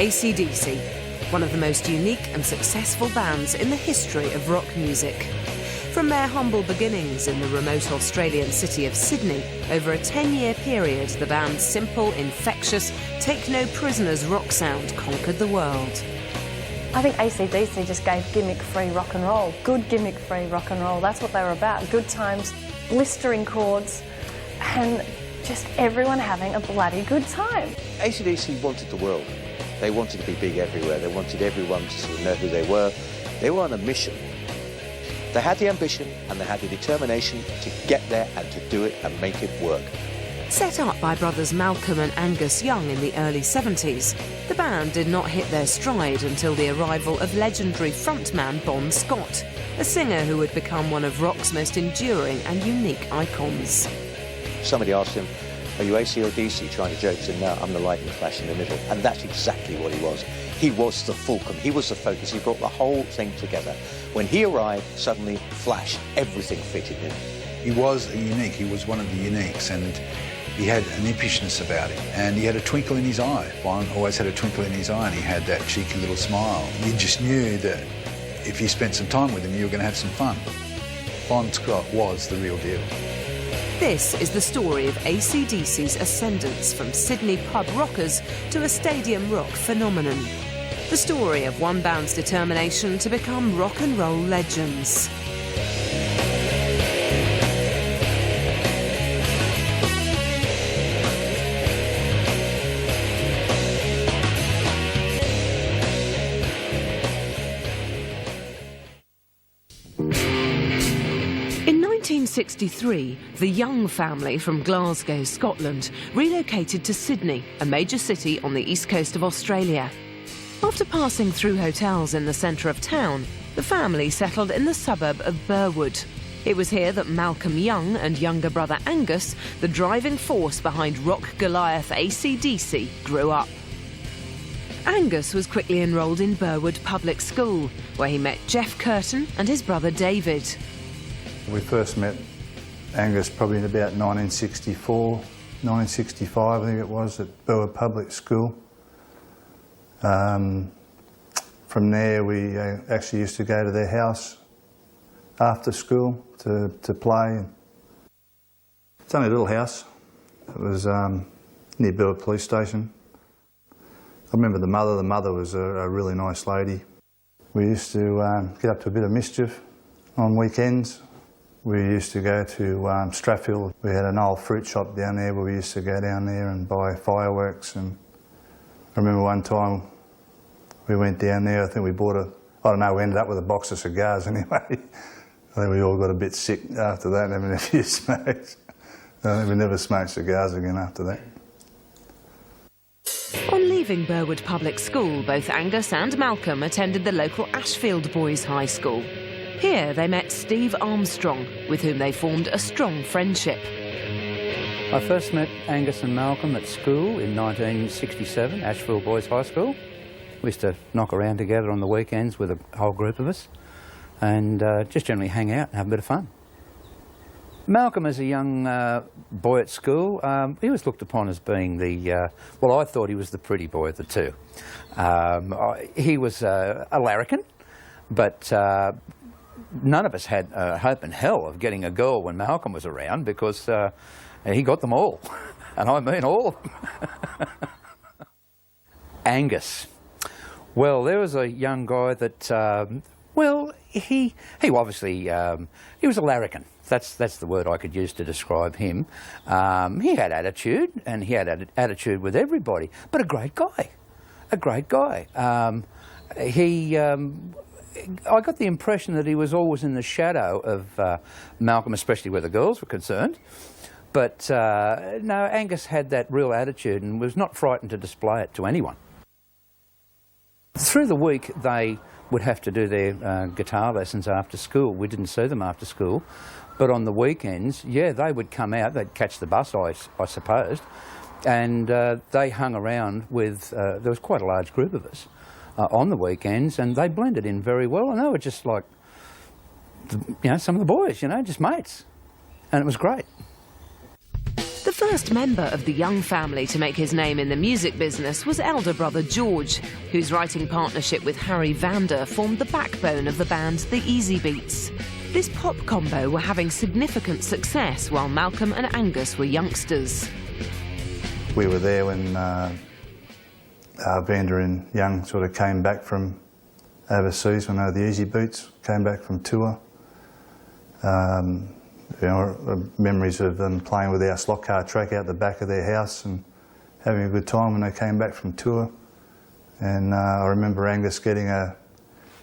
AC/DC, one of the most unique and successful bands in the history of rock music. From their humble beginnings in the remote Australian city of Sydney, over a 10-year period, the band's simple, infectious, take-no-prisoners rock sound conquered the world. I think AC/DC just gave gimmick-free rock and roll. Good gimmick-free rock and roll. That's what they were about. Good times, blistering chords, and just everyone having a bloody good time. AC/DC wanted the world. They wanted to be big everywhere. They wanted everyone to sort of know who they were. They were on a mission. They had the ambition and they had the determination to get there and to do it and make it work. Set up by brothers Malcolm and Angus Young in the early 70s, the band did not hit their stride until the arrival of legendary frontman Bon Scott, a singer who would become one of rock's most enduring and unique icons. Somebody asked him, "Are you AC or DC?" trying to joke. He said, "No, I'm the lightning flash in the middle." And that's exactly what he was. He was the fulcrum, he was the focus, he brought the whole thing together. When he arrived, suddenly, flash, everything fitted him. He was unique, he was one of the uniques, and he had an impishness about him, and he had a twinkle in his eye. Bon always had a twinkle in his eye, and he had that cheeky little smile. You just knew that if you spent some time with him, you were going to have some fun. Bon Scott was the real deal. This is the story of AC/DC's ascendance from Sydney pub rockers to a stadium rock phenomenon. The story of one band's determination to become rock and roll legends. In 1963, the Young family from Glasgow, Scotland, relocated to Sydney, a major city on the east coast of Australia. After passing through hotels in the centre of town, the family settled in the suburb of Burwood. It was here that Malcolm Young and younger brother Angus, the driving force behind rock Goliath AC/DC, grew up. Angus was quickly enrolled in Burwood Public School, where he met Jeff Curtin and his brother David. We first met Angus probably in about 1964, 1965 I think it was, at Burwood Public School. From there we actually used to go to their house after school to play. It's only a little house. It was near Burwood Police Station. I remember the mother. The mother was a really nice lady. We used to get up to a bit of mischief on weekends. We used to go to Strathfield. We had an old fruit shop down there where we used to go down there and buy fireworks. And I remember one time we went down there, I think we bought I don't know, we ended up with a box of cigars anyway. I think we all got a bit sick after that, having a few smokes. I think we never smoked cigars again after that. On leaving Burwood Public School, both Angus and Malcolm attended the local Ashfield Boys High School. Here they met Steve Armstrong, with whom they formed a strong friendship. I first met Angus and Malcolm at school in 1967, Ashfield Boys High School. We used to knock around together on the weekends with a whole group of us and just generally hang out and have a bit of fun. Malcolm, as a young boy at school, he was looked upon as being the, well, I thought he was the pretty boy of the two. He was a larrikin, but none of us had hope in hell of getting a girl when Malcolm was around because he got them all, and I mean all. Angus. Well, there was a young guy that, well, he obviously, he was a larrikin. That's the word I could use to describe him. He had attitude, and he had attitude with everybody, but a great guy. A great guy. I got the impression that he was always in the shadow of Malcolm, especially where the girls were concerned. But no, Angus had that real attitude and was not frightened to display it to anyone. Through the week, they would have to do their guitar lessons after school. We didn't see them after school. But on the weekends, yeah, they would come out. They'd catch the bus, I supposed. And they hung around with, there was quite a large group of us on the weekends, and they blended in very well. And they were just like, you know, some of the boys, you know, just mates. And it was great. The first member of the Young family to make his name in the music business was elder brother George, whose writing partnership with Harry Vander formed the backbone of the band The Easy Beats. This pop combo were having significant success while Malcolm and Angus were youngsters. We were there when Vander and Young sort of came back from overseas, when they were the Easy Beats, came back from tour. You know, memories of them playing with our slot car track out the back of their house and having a good time when they came back from tour. And I remember Angus getting a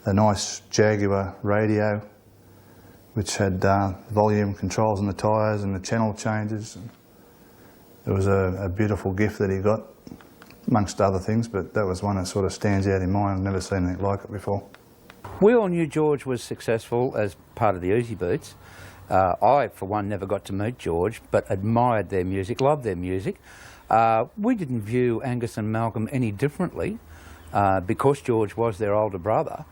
nice Jaguar radio which had volume controls on the tyres and the channel changes. It was a beautiful gift that he got, amongst other things, but that was one that sort of stands out in mind. I've never seen anything like it before. We all knew George was successful as part of the Easy Beats. I, for one, never got to meet George, but admired their music, loved their music. We didn't view Angus and Malcolm any differently because George was their older brother.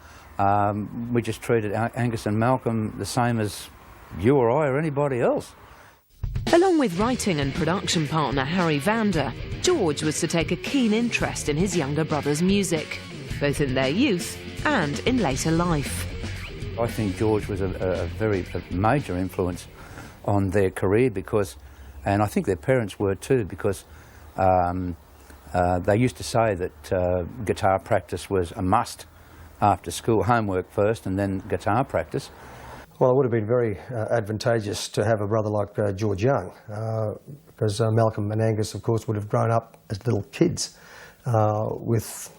We just treated Angus and Malcolm the same as you or I or anybody else. Along with writing and production partner Harry Vander, George was to take a keen interest in his younger brother's music, both in their youth and in later life. I think George was a very major influence on their career because, and I think their parents were too, because they used to say that guitar practice was a must after school, homework first and then guitar practice. Well, it would have been very advantageous to have a brother like George Young, because Malcolm and Angus, of course, would have grown up as little kids with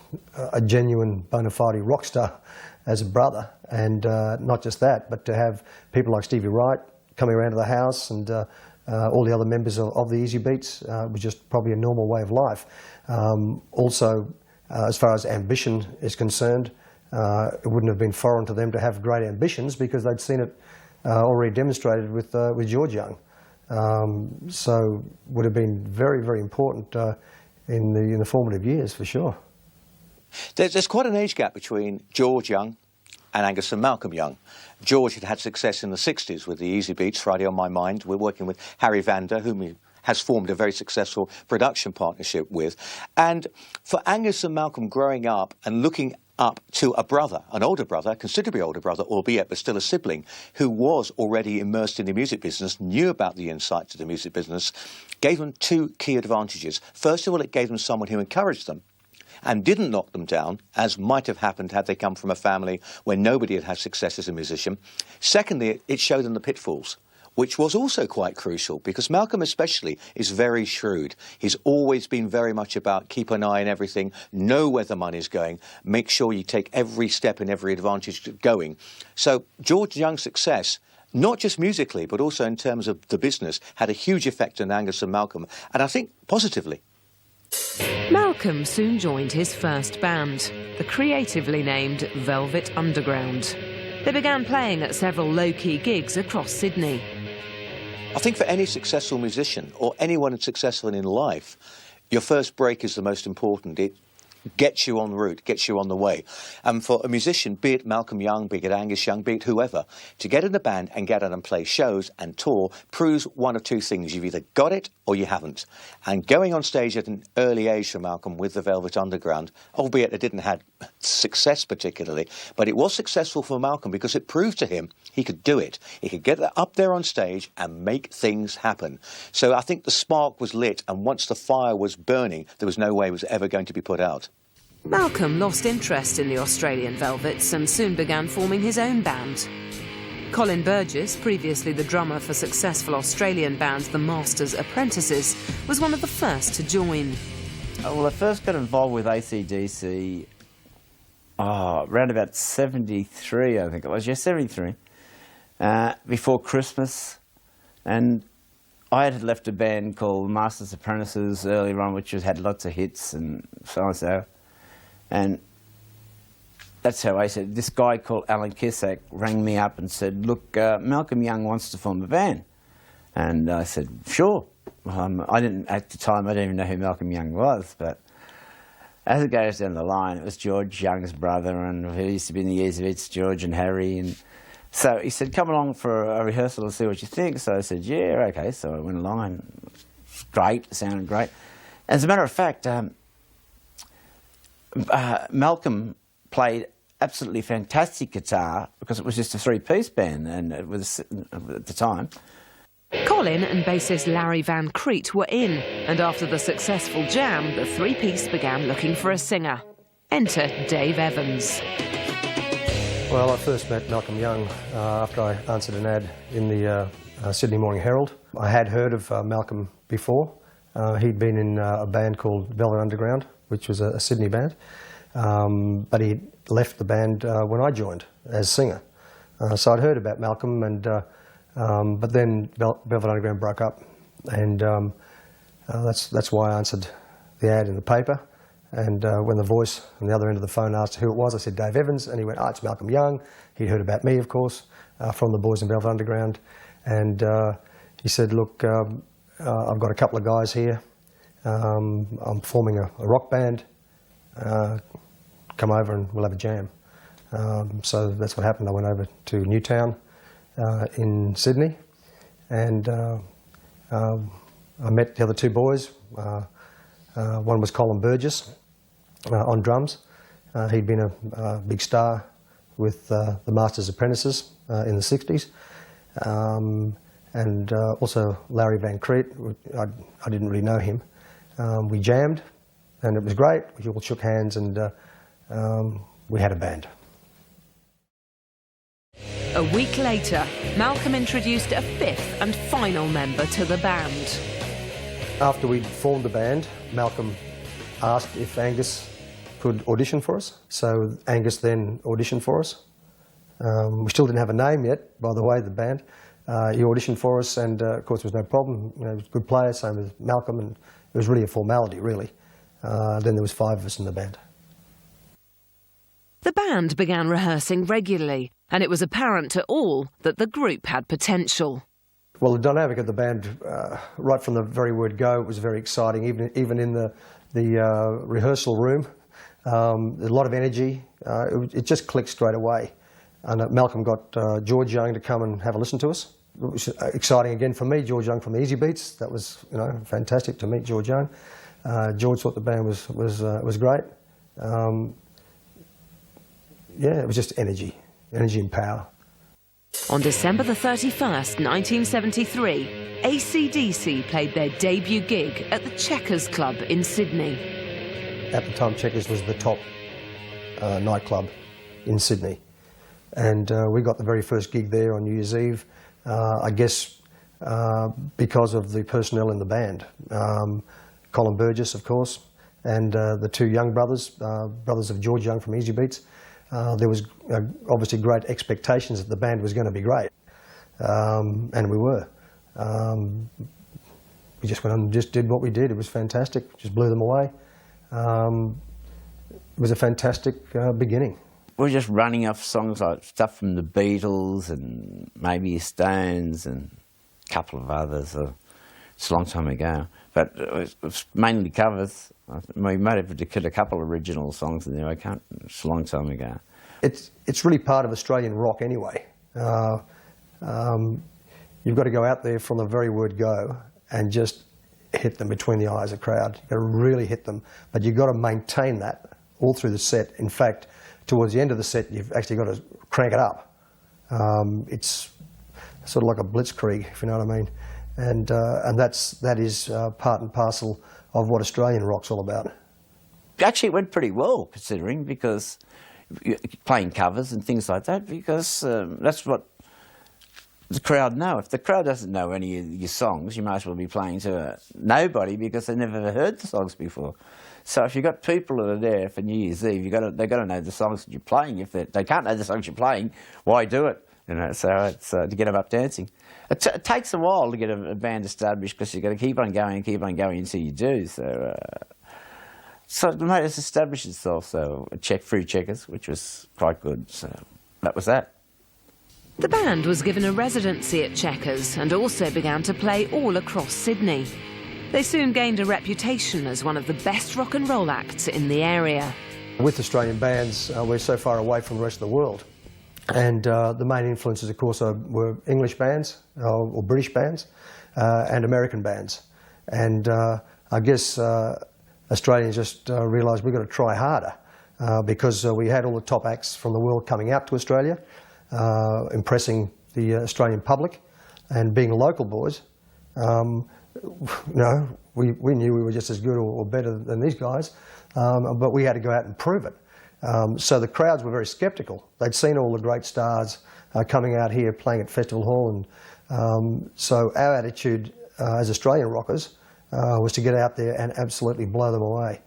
a genuine bona fide rock star as a brother. And not just that, but to have people like Stevie Wright coming around to the house and all the other members of the Easy Beats was just probably a normal way of life. Also, as far as ambition is concerned, it wouldn't have been foreign to them to have great ambitions because they'd seen it already demonstrated with George Young. So would have been very, very important in the formative years for sure. There's quite an age gap between George Young and Angus and Malcolm Young. George had had success in the 60s with the Easy Beats, Friday on My Mind. We're working with Harry Vander, whom he has formed a very successful production partnership with. And for Angus and Malcolm growing up and looking up to a brother, an older brother, considerably older brother, albeit but still a sibling, who was already immersed in the music business, knew about the insights of the music business, gave them two key advantages. First of all, it gave them someone who encouraged them and didn't knock them down, as might have happened had they come from a family where nobody had had success as a musician. Secondly, it showed them the pitfalls, which was also quite crucial, because Malcolm especially is very shrewd. He's always been very much about keep an eye on everything, know where the money's going, make sure you take every step and every advantage going. So George Young's success, not just musically, but also in terms of the business, had a huge effect on Angus and Malcolm, and I think positively. Malcolm soon joined his first band, the creatively named Velvet Underground. They began playing at several low-key gigs across Sydney. I think for any successful musician or anyone successful in life, your first break is the most important. It gets you en route, gets you on the way. And for a musician, be it Malcolm Young, be it Angus Young, be it whoever, to get in a band and get out and play shows and tour proves one of two things. You've either got it or you haven't. And going on stage at an early age for Malcolm with the Velvet Underground, albeit it didn't have success particularly, but it was successful for Malcolm because it proved to him he could do it. He could get up there on stage and make things happen. So I think the spark was lit, and once the fire was burning, there was no way it was ever going to be put out. Malcolm lost interest in the Australian Velvets and soon began forming his own band. Colin Burgess, previously the drummer for successful Australian band The Masters Apprentices, was one of the first to join. Well, I first got involved with AC/DC around about 73, I think it was. Yeah, 73. Before Christmas. And I had left a band called Masters Apprentices earlier on, which had lots of hits and so on and so. And that's how I said, this guy called Alan Kissack rang me up and said, look, Malcolm Young wants to form a band. And I said, sure. I didn't, at the time, I didn't even know who Malcolm Young was, but as it goes down the line, it was George Young's brother, and who used to be in the Easy Beats, George and Harry. And so he said, come along for a rehearsal and see what you think. So I said, yeah, okay. So I went along and great, it sounded great. As a matter of fact, Malcolm played absolutely fantastic guitar because it was just a three-piece band, and it was at the time. Colin and bassist Larry Van Crete were in, and after the successful jam, the three-piece began looking for a singer. Enter Dave Evans. Well, I first met Malcolm Young after I answered an ad in the Sydney Morning Herald. I had heard of Malcolm before. He'd been in a band called Velvet Underground, which was a Sydney band, but he left the band when I joined as singer. So I'd heard about Malcolm, and but then Velvet Underground broke up, and that's why I answered the ad in the paper. And when the voice on the other end of the phone asked who it was, I said Dave Evans, and he went, "Oh, it's Malcolm Young." He'd heard about me, of course, from the boys in Velvet Underground, and he said, "Look, I've got a couple of guys here. I'm forming a rock band. Come over and we'll have a jam." So that's what happened. I went over to Newtown in Sydney, and I met the other two boys. One was Colin Burgess on drums. He'd been a big star with the Masters Apprentices in the 60s. And also Larry Van Crete. I didn't really know him. We jammed, and it was great. We all shook hands, and we had a band. A week later, Malcolm introduced a fifth and final member to the band. After we'd formed the band, Malcolm asked if Angus could audition for us. So Angus then auditioned for us. We still didn't have a name yet, by the way, the band. He auditioned for us, and of course there was no problem. You know, he was a good player, same as Malcolm, and it was really a formality, really. Then there was 5 of us in the band. The band began rehearsing regularly, and it was apparent to all that the group had potential. Well, the dynamic of the band, right from the very word go, was very exciting. Even in the rehearsal room, a lot of energy. It just clicked straight away. And Malcolm got George Young to come and have a listen to us. It was exciting again for me. George Young from the Easy Beats. That was, you know, fantastic to meet George Young. George thought the band was great. Yeah, it was just energy and power. On December the 31st, 1973, AC/DC played their debut gig at the Checkers Club in Sydney. At the time, Checkers was the top nightclub in Sydney. And we got the very first gig there on New Year's Eve, I guess because of the personnel in the band. Colin Burgess, of course, and the 2 young brothers, brothers of George Young from Easy Beats. There was obviously great expectations that the band was going to be great, and we were. We just went on and just did what we did. It was fantastic, just blew them away. It was a fantastic beginning. We were just running off songs like stuff from the Beatles and maybe Stones and a couple of others. It's a long time ago, but it was mainly covers. We might have did a couple of original songs in there. I can't. It's a long time ago. It's really part of Australian rock anyway. You've got to go out there from the very word go and just hit them between the eyes of the crowd. You've got to really hit them, but you've got to maintain that all through the set. In fact, towards the end of the set, you've actually got to crank it up. It's sort of like a blitzkrieg, if you know what I mean. And that is part and parcel of what Australian rock's all about. Actually, it went pretty well, considering, because playing covers and things like that, because that's what the crowd know. If the crowd doesn't know any of your songs, you might as well be playing to nobody, because they've never heard the songs before. So if you've got people that are there for New Year's Eve, they've got to know the songs that you're playing. If they can't know the songs you're playing, why do it? You know, so it's to get them up dancing. It takes a while to get a band established, because you've got to keep on going until you do. So it made us establish itself. So through Checkers, which was quite good. So that was that. The band was given a residency at Checkers and also began to play all across Sydney. They soon gained a reputation as one of the best rock and roll acts in the area. With Australian bands, we're so far away from the rest of the world. And the main influences, of course, were English bands, or British bands, and American bands. And I guess Australians just realised we've got to try harder because we had all the top acts from the world coming out to Australia, impressing the Australian public, and being local boys, we knew we were just as good or better than these guys, but we had to go out and prove it. So the crowds were very sceptical. They'd seen all the great stars coming out here playing at Festival Hall, and so our attitude as Australian rockers was to get out there and absolutely blow them away.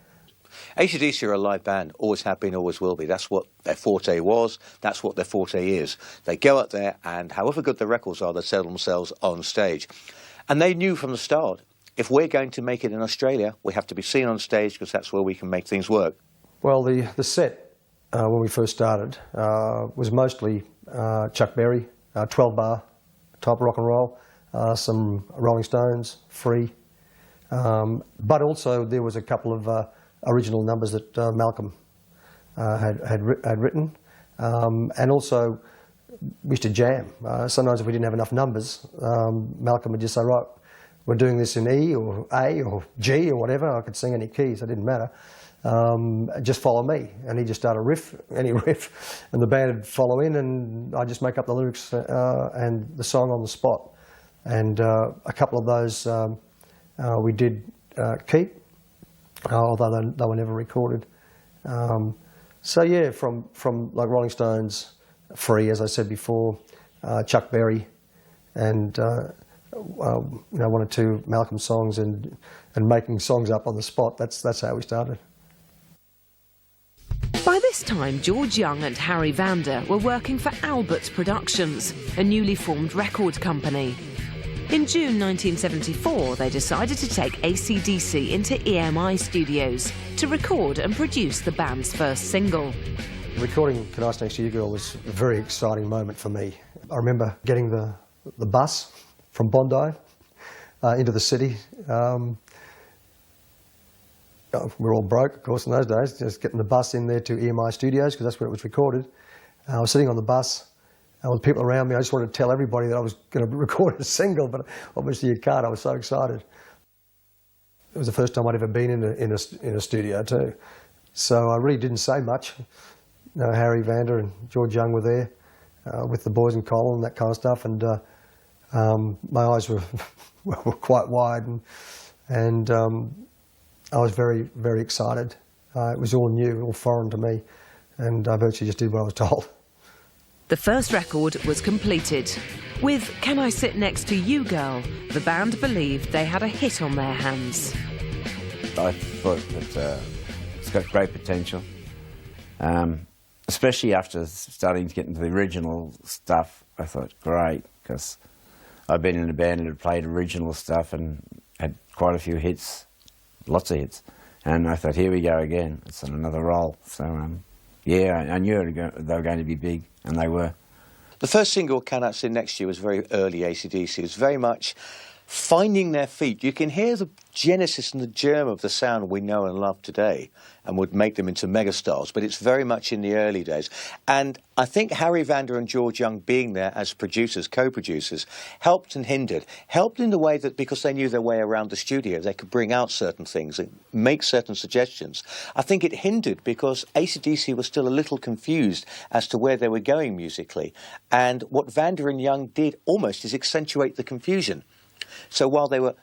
AC/DC are a live band, always have been, always will be. That's what their forte was, that's what their forte is. They go out there and however good the records are, they sell themselves on stage. And they knew from the start, if we're going to make it in Australia, we have to be seen on stage because that's where we can make things work. Well, the set when we first started was mostly Chuck Berry, 12-bar type rock and roll, some Rolling Stones, Free, but also there was a couple of original numbers that Malcolm had written, and also we used to jam. Sometimes if we didn't have enough numbers, Malcolm would just say, right, we're doing this in E or A or G or whatever. I could sing any keys, it didn't matter. Just follow me. And he'd just start a riff, any riff, and the band would follow in, and I'd just make up the lyrics and the song on the spot. And a couple of those we did keep, although they were never recorded. So yeah, from like Rolling Stones, Free, as I said before, Chuck Berry, and one or two Malcolm songs, and making songs up on the spot. That's how we started. By this time, George Young and Harry Vander were working for Albert Productions, a newly formed record company. In June 1974, they decided to take AC/DC into EMI Studios to record and produce the band's first single. Recording Can I Sit Next to You Girl was a very exciting moment for me. I remember getting the bus from Bondi into the city. We were all broke, of course, in those days, just getting the bus in there to EMI Studios, because that's where it was recorded. I was sitting on the bus with people around me. I just wanted to tell everybody that I was going to record a single, but obviously you can't. I was so excited. It was the first time I'd ever been in a studio too. So I really didn't say much. Harry Vander and George Young were there with the boys and Colin and that kind of stuff, and my eyes were quite wide, and I was very, very excited. It was all new, all foreign to me, and I virtually just did what I was told. The first record was completed. With Can I Sit Next to You Girl, the band believed they had a hit on their hands. I thought that it's got great potential, especially after starting to get into the original stuff. I thought, great, because I've been in a band that had played original stuff and had quite a few hits, lots of hits, and I thought, here we go again, it's on another roll. So yeah, I knew they were going to be big, and they were. The first single, Can I Sit Next to You, was very early AC/DC. It was very much finding their feet. You can hear the genesis and the germ of the sound we know and love today and would make them into megastars, but it's very much in the early days. And I think Harry Vander and George Young being there as producers, co-producers, helped and hindered. Helped in the way that because they knew their way around the studio, they could bring out certain things and make certain suggestions. I think it hindered because AC/DC was still a little confused as to where they were going musically. And what Vander and Young did almost is accentuate the confusion. So while they were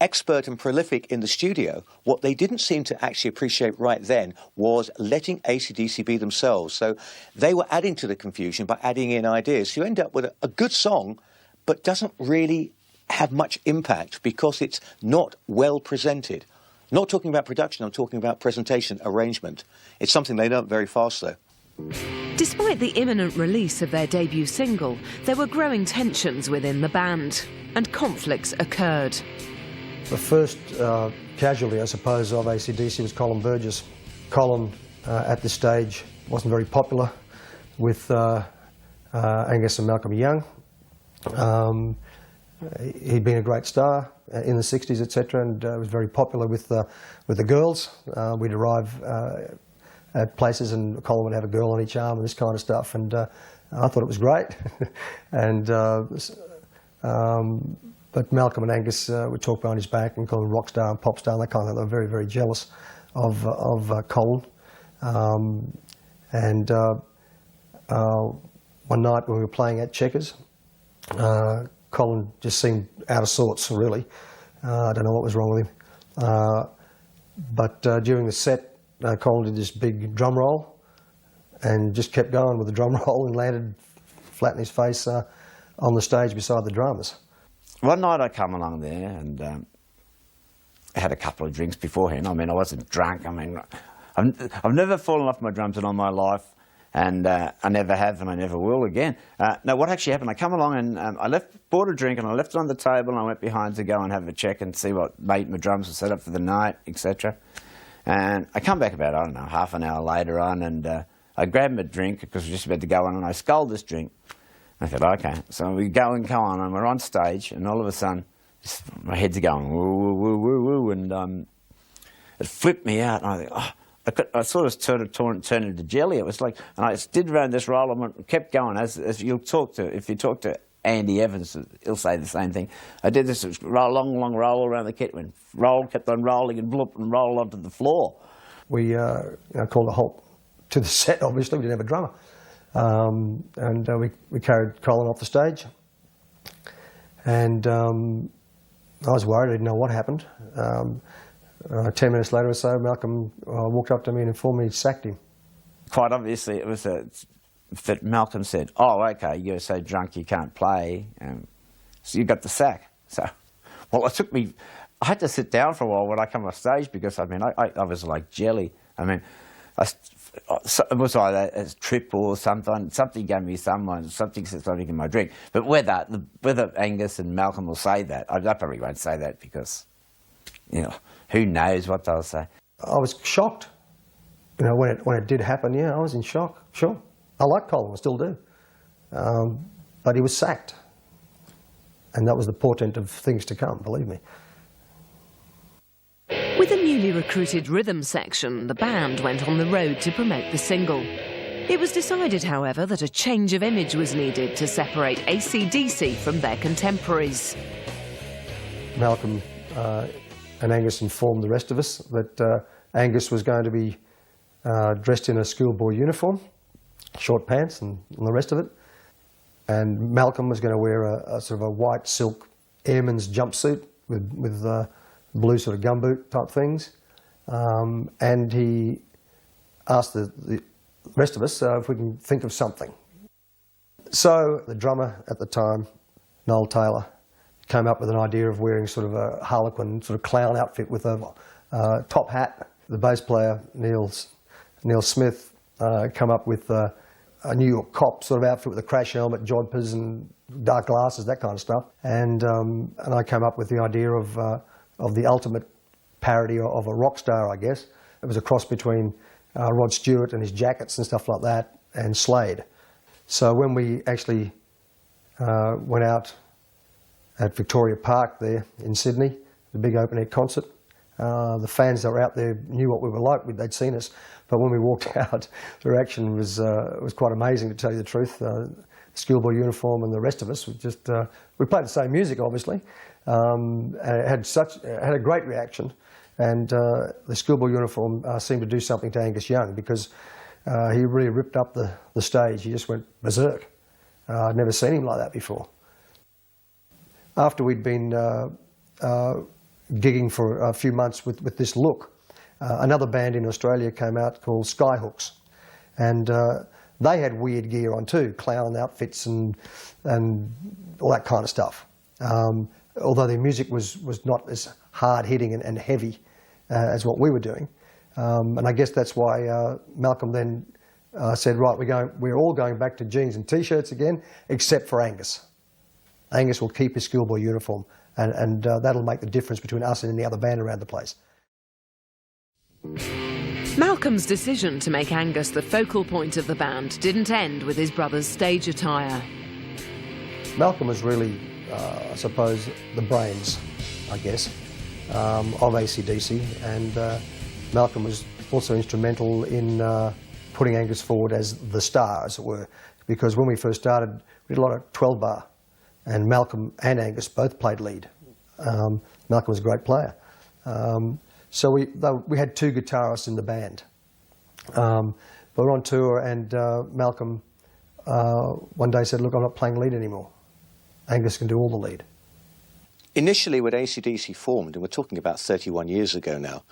expert and prolific in the studio, what they didn't seem to actually appreciate right then was letting AC/DC be themselves. So they were adding to the confusion by adding in ideas. So you end up with a good song, but doesn't really have much impact because it's not well presented. Not talking about production, I'm talking about presentation, arrangement. It's something they learnt very fast, though. Despite the imminent release of their debut single, there were growing tensions within the band, and conflicts occurred. The first casualty, I suppose, of AC/DC was Colin Burgess. Colin, at this stage, wasn't very popular with Angus and Malcolm Young. He'd been a great star in the 60s, etc., and was very popular with the girls. We'd arrive at places and Colin would have a girl on each arm and this kind of stuff, and I thought it was great. And But Malcolm and Angus would talk behind his back and call him rock star and pop star, and they kind of were very, very jealous of Colin. One night when we were playing at checkers, Colin just seemed out of sorts, really. I don't know what was wrong with him. But during the set, Colin did this big drum roll and just kept going with the drum roll and landed flat in his face on the stage beside the drummers. One night I come along there and I had a couple of drinks beforehand. I mean, I wasn't drunk. I mean, I've never fallen off my drums in all my life, and I never have and I never will again. No, what actually happened, I come along and I bought a drink and I left it on the table and I went behind to go and have a check and see what mate my drums were set up for the night, etc. And I come back about, I don't know, half an hour later on, and I grabbed my drink because we were just about to go on, and I sculled this drink. I thought, okay. So we go on, and we're on stage, and all of a sudden, my head's going woo, woo, woo, woo, woo, and it flipped me out. And I think, oh, I sort of turned into jelly. It was like, and I did around this roll and kept going. As if you talk to Andy Evans, he'll say the same thing. I did this long roll around the kit, kept on rolling and bloop and roll onto the floor. We called a halt to the set. Obviously, we didn't have a drummer. We carried Colin off the stage, and I was worried. I didn't know what happened. 10 minutes later or so, Malcolm walked up to me and informed me he'd sacked him. Quite obviously, it was that Malcolm said, "Oh, okay, you're so drunk you can't play, so you got the sack." So, well, it took me. I had to sit down for a while when I come off stage because I mean I was like jelly. I mean, it was either a trip or something. Something gave me something in my drink. But whether Angus and Malcolm will say that, I probably won't say that because, you know, who knows what they'll say. I was shocked. You know, when it did happen, yeah, I was in shock. Sure, I like Colin, I still do, but he was sacked, and that was the portent of things to come. Believe me. With a newly recruited rhythm section, the band went on the road to promote the single. It was decided, however, that a change of image was needed to separate AC/DC from their contemporaries. Malcolm and Angus informed the rest of us that Angus was going to be dressed in a schoolboy uniform, short pants and the rest of it, and Malcolm was going to wear a sort of a white silk airman's jumpsuit with blue sort of gumboot type things, and he asked the rest of us if we can think of something. So the drummer at the time, Noel Taylor, came up with an idea of wearing sort of a harlequin sort of clown outfit with a top hat. The bass player, Neil Smith, came up with a New York cop sort of outfit with a crash helmet, jodhpurs and dark glasses, that kind of stuff. And I came up with the idea of the ultimate parody of a rock star, I guess. It was a cross between Rod Stewart and his jackets and stuff like that, and Slade. So when we actually went out at Victoria Park there in Sydney, the big open air concert, the fans that were out there knew what we were like. They'd seen us, but when we walked out, the reaction was quite amazing, to tell you the truth. Schoolboy uniform and the rest of us, we played the same music, obviously. It had a great reaction, and the schoolboy uniform seemed to do something to Angus Young, because he really ripped up the stage. He just went berserk. I'd never seen him like that before. After we'd been gigging for a few months with this look, another band in Australia came out called Skyhooks, and they had weird gear on too, clown outfits and all that kind of stuff. Although their music was not as hard-hitting and heavy as what we were doing. And I guess that's why Malcolm then said, right, we're all going back to jeans and T-shirts again, except for Angus. Angus will keep his schoolboy uniform, and that'll make the difference between us and any other band around the place. Malcolm's decision to make Angus the focal point of the band didn't end with his brother's stage attire. Malcolm was really, I suppose, the brains, I guess, of AC/DC, and Malcolm was also instrumental in putting Angus forward as the star, as it were, because when we first started, we did a lot of 12-bar, and Malcolm and Angus both played lead. Malcolm was a great player. So we had two guitarists in the band. We were on tour, and Malcolm one day said, "Look, I'm not playing lead anymore. Angus can do all the lead." Initially, when AC/DC formed, and we're talking about 31 years ago now,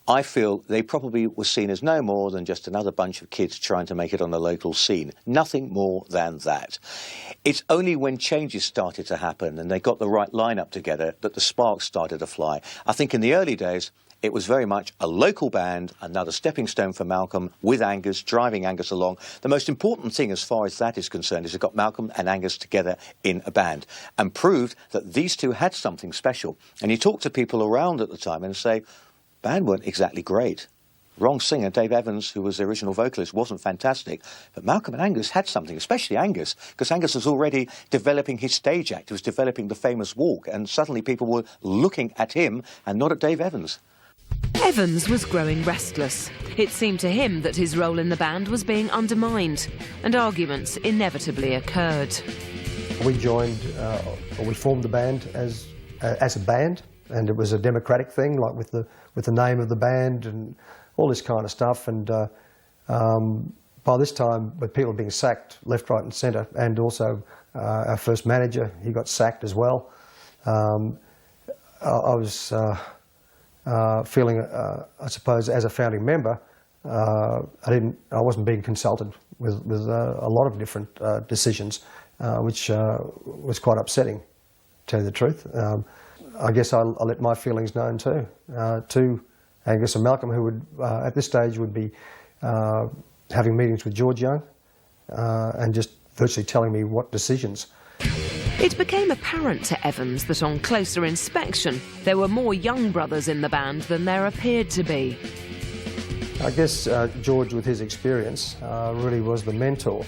I feel they probably were seen as no more than just another bunch of kids trying to make it on the local scene. Nothing more than that. It's only when changes started to happen and they got the right lineup together that the sparks started to fly. I think in the early days, it was very much a local band, another stepping stone for Malcolm, with Angus, driving Angus along. The most important thing as far as that is concerned is it got Malcolm and Angus together in a band and proved that these two had something special. And you talk to people around at the time and say, band weren't exactly great. Wrong singer, Dave Evans, who was the original vocalist, wasn't fantastic. But Malcolm and Angus had something, especially Angus, because Angus was already developing his stage act. He was developing the famous walk, and suddenly people were looking at him and not at Dave Evans. Evans was growing restless. It seemed to him that his role in the band was being undermined, and arguments inevitably occurred. We formed the band as a band, and it was a democratic thing, like with the name of the band and all this kind of stuff. And by this time, with people being sacked left, right, and centre, and also our first manager, he got sacked as well. I was feeling, I suppose, as a founding member, I wasn't being consulted with a lot of different decisions, which was quite upsetting, to tell you the truth. I guess I let my feelings known too, to Angus and Malcolm, who would, at this stage, would be having meetings with George Young and just virtually telling me what decisions. It became apparent to Evans that on closer inspection, there were more young brothers in the band than there appeared to be. I guess George, with his experience, really was the mentor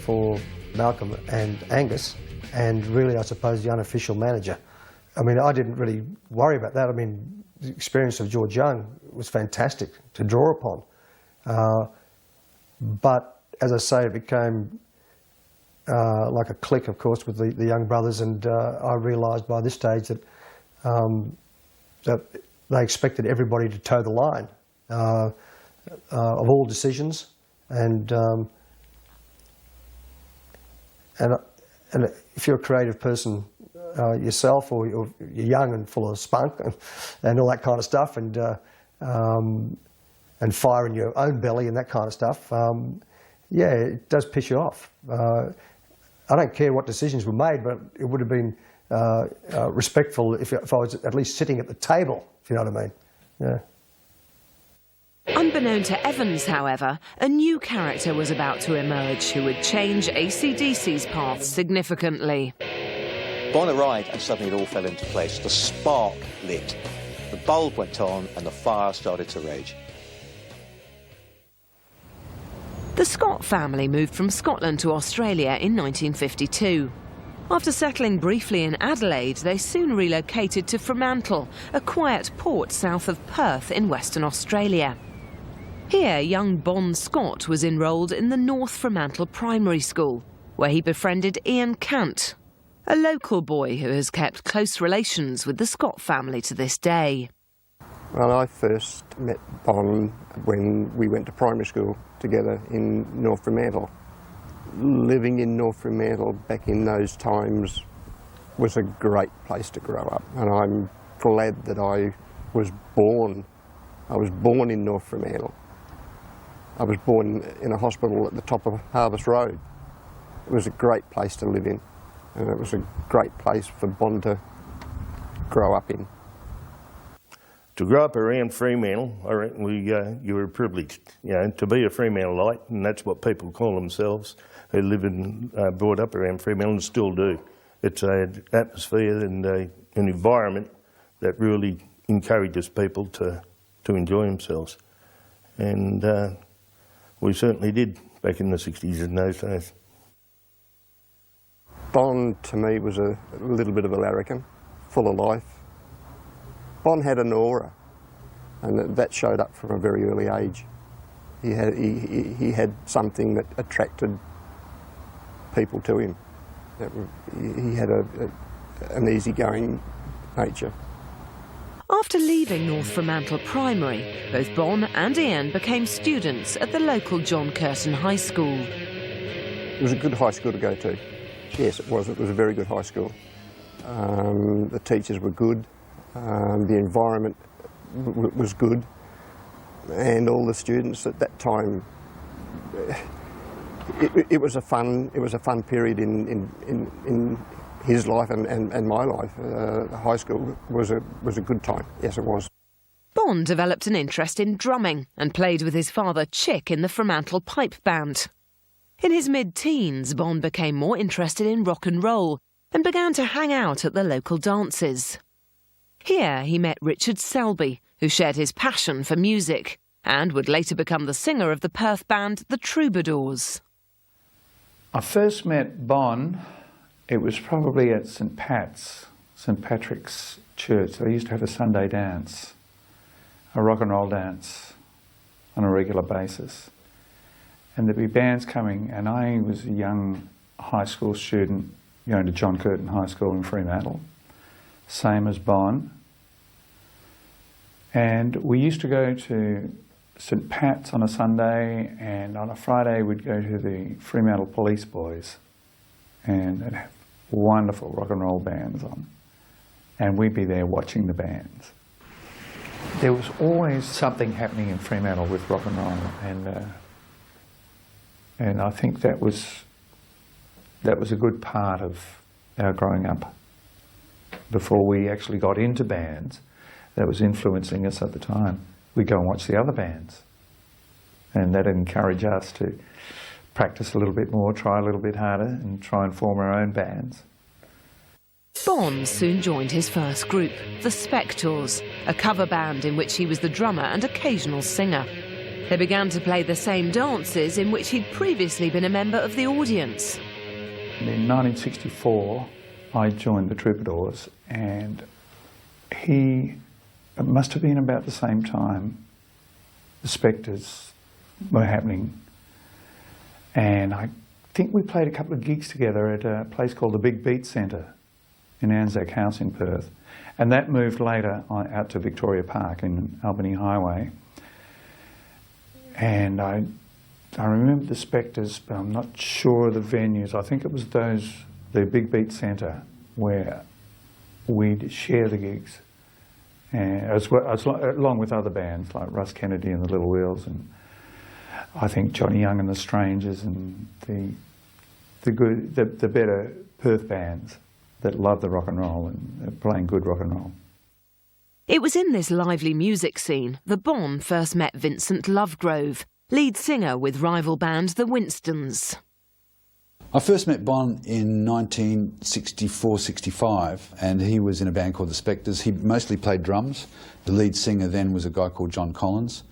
for Malcolm and Angus, and really, I suppose, the unofficial manager. I mean, I didn't really worry about that. I mean, the experience of George Young was fantastic to draw upon. But, as I say, it became like a clique, of course, with the young brothers, and I realised by this stage that, that they expected everybody to toe the line of all decisions, and if you're a creative person yourself, or you're young and full of spunk and all that kind of stuff, and fire in your own belly and that kind of stuff, yeah, it does piss you off. I don't care what decisions were made, but it would have been respectful if I was at least sitting at the table, if you know what I mean. Yeah. Unbeknown to Evans, however, a new character was about to emerge who would change AC/DC's path significantly. Bon arrived and suddenly it all fell into place. The spark lit, the bulb went on and the fire started to rage. The Scott family moved from Scotland to Australia in 1952. After settling briefly in Adelaide, they soon relocated to Fremantle, a quiet port south of Perth in Western Australia. Here, young Bon Scott was enrolled in the North Fremantle Primary School, where he befriended Ian Cant, a local boy who has kept close relations with the Scott family to this day. Well, I first met Bon when we went to primary school together in North Fremantle. Living in North Fremantle back in those times was a great place to grow up, and I'm glad that I was born in North Fremantle. I was born in a hospital at the top of Harvest Road. It was a great place to live in, and it was a great place for Bon to grow up in. To grow up around Fremantle, I reckon you were privileged, to be a Fremantleite, and that's what people call themselves who live and brought up around Fremantle and still do. It's an atmosphere and an environment that really encourages people to enjoy themselves. And we certainly did back in the 60s in those days. Bon, to me, was a little bit of a larrikin, full of life. Bon had an aura, and that showed up from a very early age. He had something that attracted people to him. He had an easygoing nature. After leaving North Fremantle Primary, both Bon and Ian became students at the local John Curtin High School. It was a good high school to go to. Yes, it was. It was a very good high school. The teachers were good. The environment was good, and all the students at that time. It was a fun period in his life and my life. High school was a good time. Yes, it was. Bon developed an interest in drumming and played with his father Chick in the Fremantle Pipe Band. In his mid-teens, Bon became more interested in rock and roll and began to hang out at the local dances. Here he met Richard Selby, who shared his passion for music and would later become the singer of the Perth band The Troubadours. I first met Bon, it was probably at St Patrick's Church. They used to have a Sunday dance, a rock and roll dance on a regular basis. And there'd be bands coming, and I was a young high school student going to John Curtin High School in Fremantle, same as Bon. And we used to go to St Pat's on a Sunday, and on a Friday we'd go to the Fremantle Police Boys, and they'd have wonderful rock and roll bands on, and we'd be there watching the bands. There was always something happening in Fremantle with rock and roll, and I think that was a good part of our growing up. Before we actually got into bands, that was influencing us at the time. We'd go and watch the other bands, and that'd encourage us to practice a little bit more, try a little bit harder, and try and form our own bands. Bon soon joined his first group, the Spectors, a cover band in which he was the drummer and occasional singer. They began to play the same dances in which he'd previously been a member of the audience. In 1964, I joined the Troubadours, and it must have been about the same time the Spectres were happening. And I think we played a couple of gigs together at a place called the Big Beat Centre in Anzac House in Perth. And that moved later out to Victoria Park in Albany Highway. And I remember the Spectres, but I'm not sure of the venues. I think it was the Big Beat Centre where we'd share the gigs, and along with other bands like Russ Kennedy and the Little Wheels, and I think Johnny Young and the Strangers, and the better Perth bands that love the rock and roll and are playing good rock and roll. It was in this lively music scene that Bon first met Vincent Lovegrove, lead singer with rival band The Winstons. I first met Bon in 1964-65, and he was in a band called the Spectres. He mostly played drums. The lead singer then was a guy called John Collins.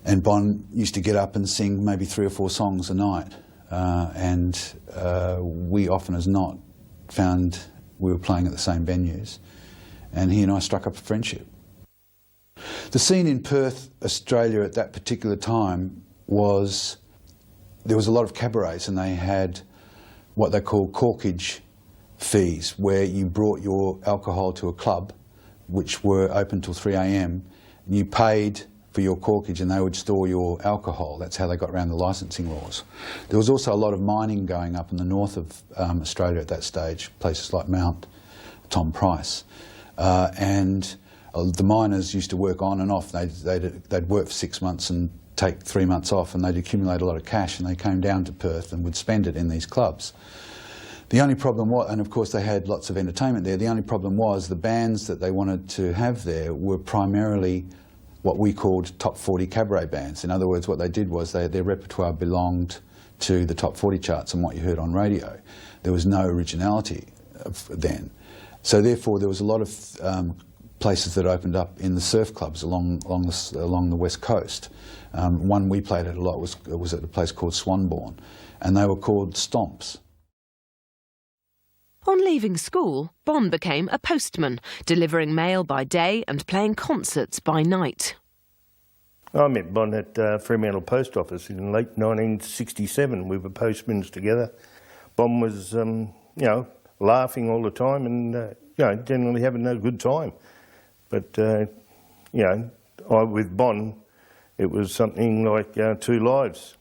And Bon used to get up and sing maybe 3 or 4 songs a night. We often as not found we were playing at the same venues. And he and I struck up a friendship. The scene in Perth, Australia at that particular time was, there was a lot of cabarets, and they had what they call corkage fees, where you brought your alcohol to a club, which were open till 3 a.m, and you paid for your corkage and they would store your alcohol. That's how they got around the licensing laws. There was also a lot of mining going up in the north of Australia at that stage, places like Mount Tom Price. The miners used to work on and off. They'd work for 6 months and take 3 months off, and they'd accumulate a lot of cash, and they came down to Perth and would spend it in these clubs. The only problem was, and of course they had lots of entertainment there, the only problem was the bands that they wanted to have there were primarily what we called top 40 cabaret bands. In other words, what they did was their repertoire belonged to the top 40 charts and what you heard on radio. There was no originality then. So therefore there was a lot of places that opened up in the surf clubs along the west coast. One we played at a lot was at a place called Swanbourne, and they were called Stomps. On leaving school, Bon became a postman, delivering mail by day and playing concerts by night. I met Bon at Fremantle Post Office in late 1967. We were postmen together. Bon was you know, laughing all the time and, you know, generally having a good time. But, you know, with Bon, it was something like 2 lives.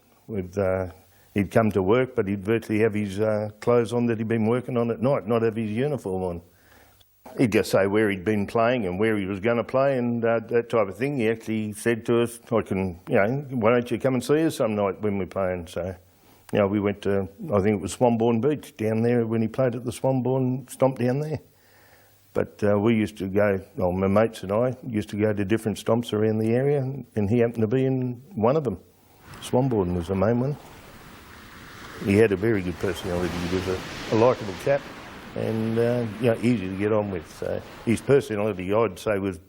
He'd come to work, but he'd virtually have his clothes on that he'd been working on at night, not have his uniform on. He'd just say where he'd been playing and where he was going to play and that type of thing. He actually said to us, "I can, you know, why don't you come and see us some night when we're playing?" So, you know, we went to, I think it was Swanbourne Beach down there when he played at the Swanbourne Stomp down there. But we used to go, well, my mates and I used to go to different stomps around the area, and he happened to be in one of them. Swanbourne was the main one. He had a very good personality. He was a likeable chap and you know, easy to get on with. So his personality, I'd say, was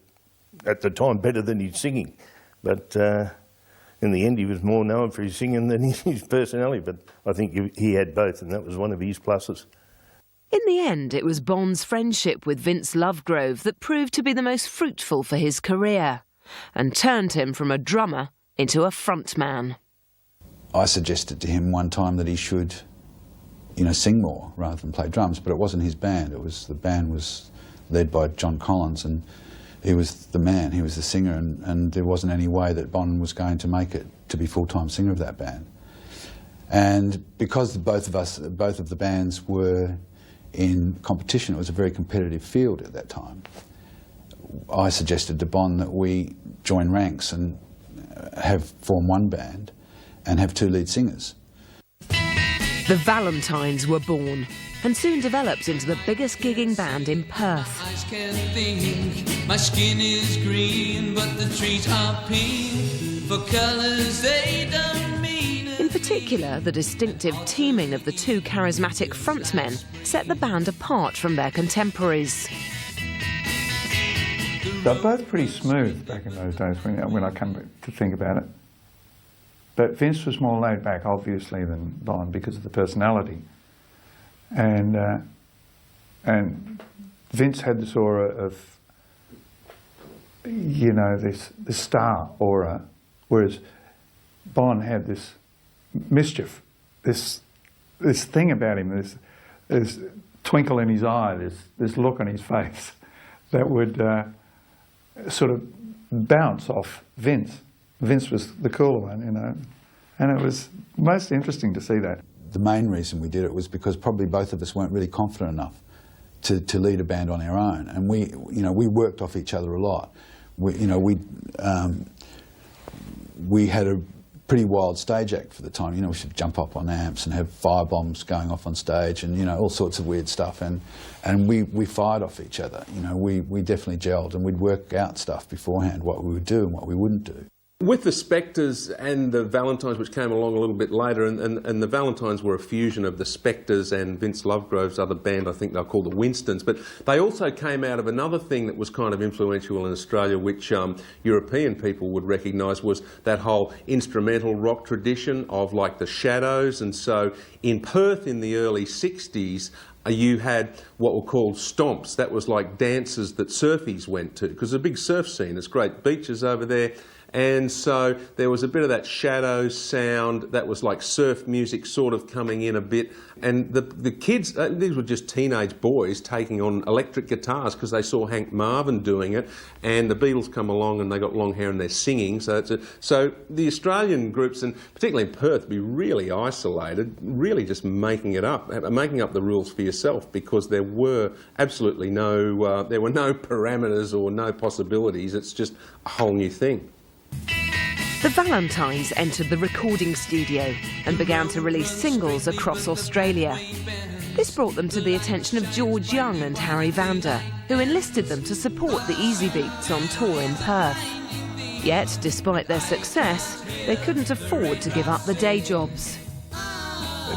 at the time better than his singing. But in the end, he was more known for his singing than his personality. But I think he had both, and that was one of his pluses. In the end, it was Bon's friendship with Vince Lovegrove that proved to be the most fruitful for his career and turned him from a drummer into a frontman. I suggested to him one time that he should, you know, sing more rather than play drums, but it wasn't his band. The band was led by John Collins, and he was the man, he was the singer, and there wasn't any way that Bon was going to make it to be full-time singer of that band. And because both of the bands were in competition, it was a very competitive field at that time, I suggested to Bon that we join ranks and form one band and have 2 lead singers. The Valentines were born and soon developed into the biggest gigging band in Perth. I can think my skin is green, but the trees are pink. For colours they don't mean. In particular, the distinctive teaming of the 2 charismatic frontmen set the band apart from their contemporaries. They're both pretty smooth back in those days when I come to think about it. But Vince was more laid back, obviously, than Bon because of the personality. And Vince had this aura of, you know, this star aura, whereas Bon had this mischief, this thing about him, this twinkle in his eye, this look on his face that would sort of bounce off Vince. Vince was the cooler one, you know, and it was most interesting to see that. The main reason we did it was because probably both of us weren't really confident enough to lead a band on our own, and we worked off each other a lot. We had a pretty wild stage act for the time. You know, we should jump up on amps and have fire bombs going off on stage, and you know, all sorts of weird stuff. And we fired off each other. You know, we definitely gelled, and we'd work out stuff beforehand, what we would do and what we wouldn't do. With the Spectres and the Valentines, which came along a little bit later, and the Valentines were a fusion of the Spectres and Vince Lovegrove's other band, I think they're called the Winstons, but they also came out of another thing that was kind of influential in Australia, which European people would recognise, was that whole instrumental rock tradition of like the Shadows. And so in Perth in the early 60s, you had what were called stomps. That was like dances that surfies went to, because there's a big surf scene. There's great beaches over there. And so there was a bit of that Shadows sound that was like surf music sort of coming in a bit. And the kids, these were just teenage boys taking on electric guitars because they saw Hank Marvin doing it. And the Beatles come along and they got long hair and they're singing. So the Australian groups, and particularly in Perth, be really isolated, really just making up the rules for yourself, because there were absolutely no parameters or no possibilities. It's just a whole new thing. The Valentines entered the recording studio and began to release singles across Australia. This brought them to the attention of George Young and Harry Vander, who enlisted them to support the Easy Beats on tour in Perth. Yet, despite their success, they couldn't afford to give up the day jobs.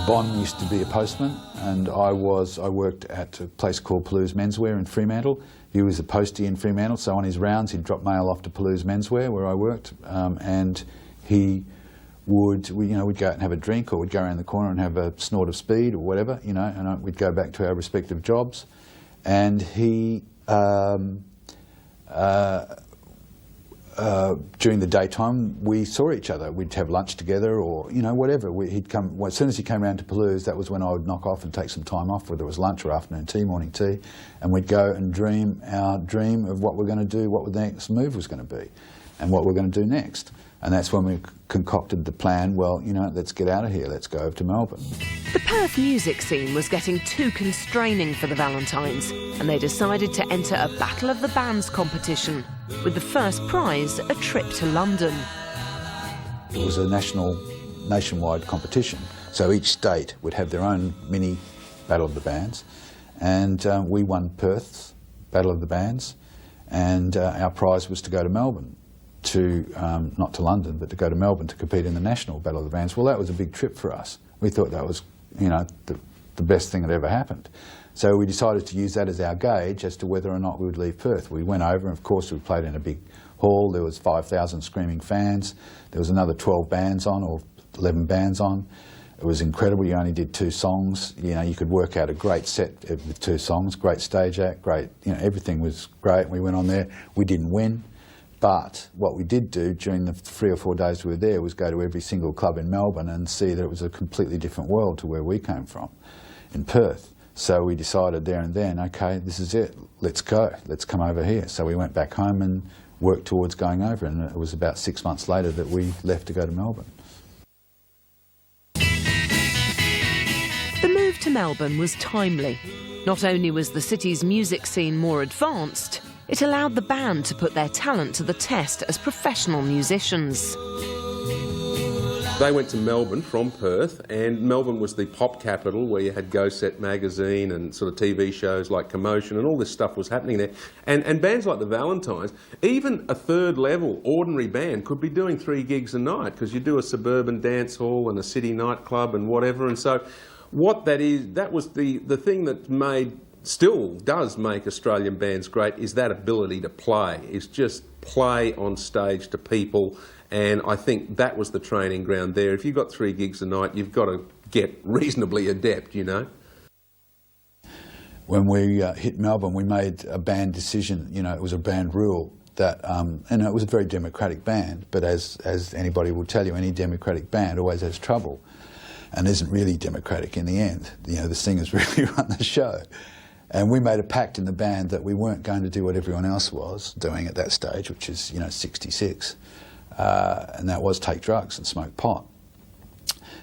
Bon used to be a postman, and I worked at a place called Palouse Menswear in Fremantle. He was a postie in Fremantle, so on his rounds he'd drop mail off to Palouse Menswear, where I worked, and he would, we'd go out and have a drink, or we'd go around the corner and have a snort of speed or whatever, you know, and we'd go back to our respective jobs. And he during the daytime we saw each other. We'd have lunch together, or whatever. He'd come as soon as he came around to Palouse. That was when I would knock off and take some time off, whether it was lunch or afternoon tea, morning tea, and we'd go and dream our dream of what we're going to do, what the next move was going to be, and what we're going to do next. And that's when we concocted the plan. Well, let's get out of here. Let's go over to Melbourne. The Perth music scene was getting too constraining for the Valentines, and they decided to enter a Battle of the Bands competition, with the first prize a trip to London. It was a nationwide competition, so each state would have their own mini Battle of the Bands, and we won Perth's Battle of the Bands, and our prize was to go to Melbourne. Not to London, but to go to Melbourne to compete in the National Battle of the Bands. Well, that was a big trip for us. We thought that was, the best thing that ever happened. So we decided to use that as our gauge as to whether or not we would leave Perth. We went over, and of course we played in a big hall. There was 5,000 screaming fans. There was another 12 bands on, or 11 bands on. It was incredible. You only did 2 songs. You could work out a great set with 2 songs, great stage act, great, everything was great. We went on there. We didn't win. But what we did do during the 3 or 4 days we were there was go to every single club in Melbourne and see that it was a completely different world to where we came from in Perth. So we decided there and then, okay, this is it, let's go, let's come over here. So we went back home and worked towards going over, and it was about 6 months later that we left to go to Melbourne. The move to Melbourne was timely. Not only was the city's music scene more advanced, it allowed the band to put their talent to the test as professional musicians. They went to Melbourne from Perth, and Melbourne was the pop capital where you had Go Set magazine and sort of TV shows like Commotion, and all this stuff was happening there. And bands like the Valentines, even a third level ordinary band could be doing 3 gigs a night, because you do a suburban dance hall and a city nightclub and whatever. And so what that was the thing that still does make Australian bands great, is that ability to play, is just play on stage to people. And I think that was the training ground there. If you've got 3 gigs a night, you've got to get reasonably adept, When we hit Melbourne, we made a band decision. It was a band rule that, and it was a very democratic band, but as anybody will tell you, any democratic band always has trouble and isn't really democratic in the end. The singers really run the show. And we made a pact in the band that we weren't going to do what everyone else was doing at that stage, which is, 66. And that was take drugs and smoke pot.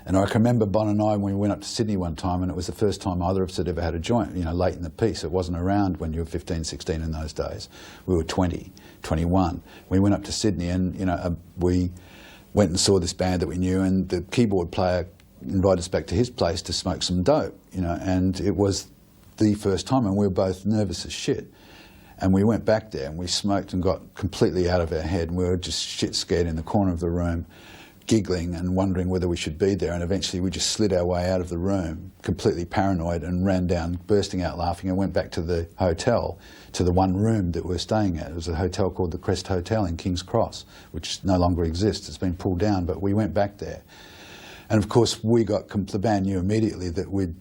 And I can remember Bon and I, when we went up to Sydney one time, and it was the first time either of us had ever had a joint, late in the piece. It wasn't around when you were 15, 16 in those days. We were 20, 21. We went up to Sydney, and, we went and saw this band that we knew, and the keyboard player invited us back to his place to smoke some dope, and it was the first time, and we were both nervous as shit. And we went back there and we smoked and got completely out of our head, and we were just shit scared in the corner of the room, giggling and wondering whether we should be there. And eventually we just slid our way out of the room, completely paranoid, and ran down, bursting out laughing, and went back to the hotel, to the one room that we were staying at. It was a hotel called the Crest Hotel in King's Cross, which no longer exists. It's been pulled down, but we went back there. And of course the band knew immediately that we'd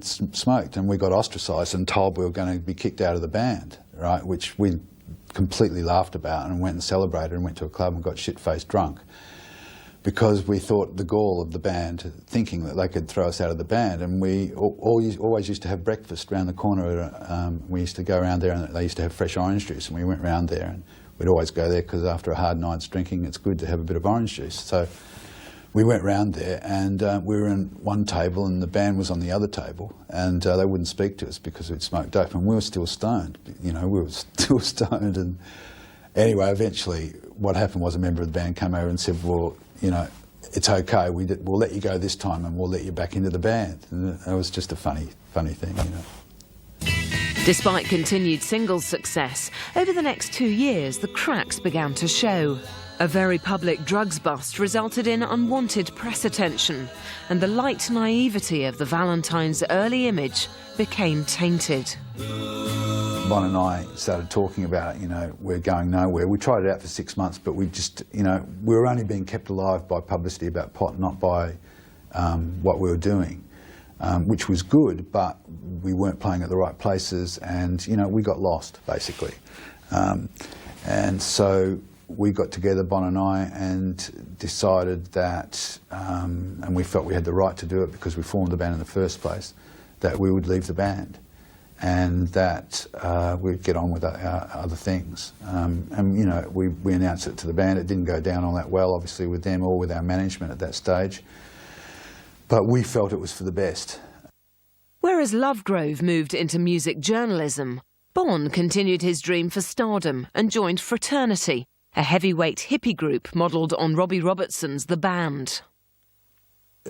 smoked, and we got ostracised and told we were going to be kicked out of the band, right, which we completely laughed about and went and celebrated and went to a club and got shit-faced drunk, because we thought the gall of the band thinking that they could throw us out of the band. And we always used to have breakfast around the corner. We used to go around there, and they used to have fresh orange juice, and we went round there, and we'd always go there because after a hard night's drinking it's good to have a bit of orange juice. So we went round there, and we were in one table and the band was on the other table, and they wouldn't speak to us because we'd smoked dope, and we were still stoned. We were still stoned. And anyway, eventually what happened was a member of the band came over and said, well, it's okay, we'll let you go this time and we'll let you back into the band. And it was just a funny thing, Despite continued singles success, over the next 2 years the cracks began to show. A very public drugs bust resulted in unwanted press attention, and the light naivety of the Valentines' early image became tainted. Bon and I started talking about it, we're going nowhere. We tried it out for 6 months, but we just, we were only being kept alive by publicity about pot, not by what we were doing, which was good, but we weren't playing at the right places, and, we got lost, basically. And so we got together, Bon and I, and decided that, and we felt we had the right to do it because we formed the band in the first place, that we would leave the band and that we'd get on with our other things. And, you know, we announced it to the band. It didn't go down all that well, obviously, with them or with our management at that stage. But we felt it was for the best. Whereas Lovegrove moved into music journalism, Bon continued his dream for stardom and joined Fraternity, a heavyweight hippie group modelled on Robbie Robertson's The Band.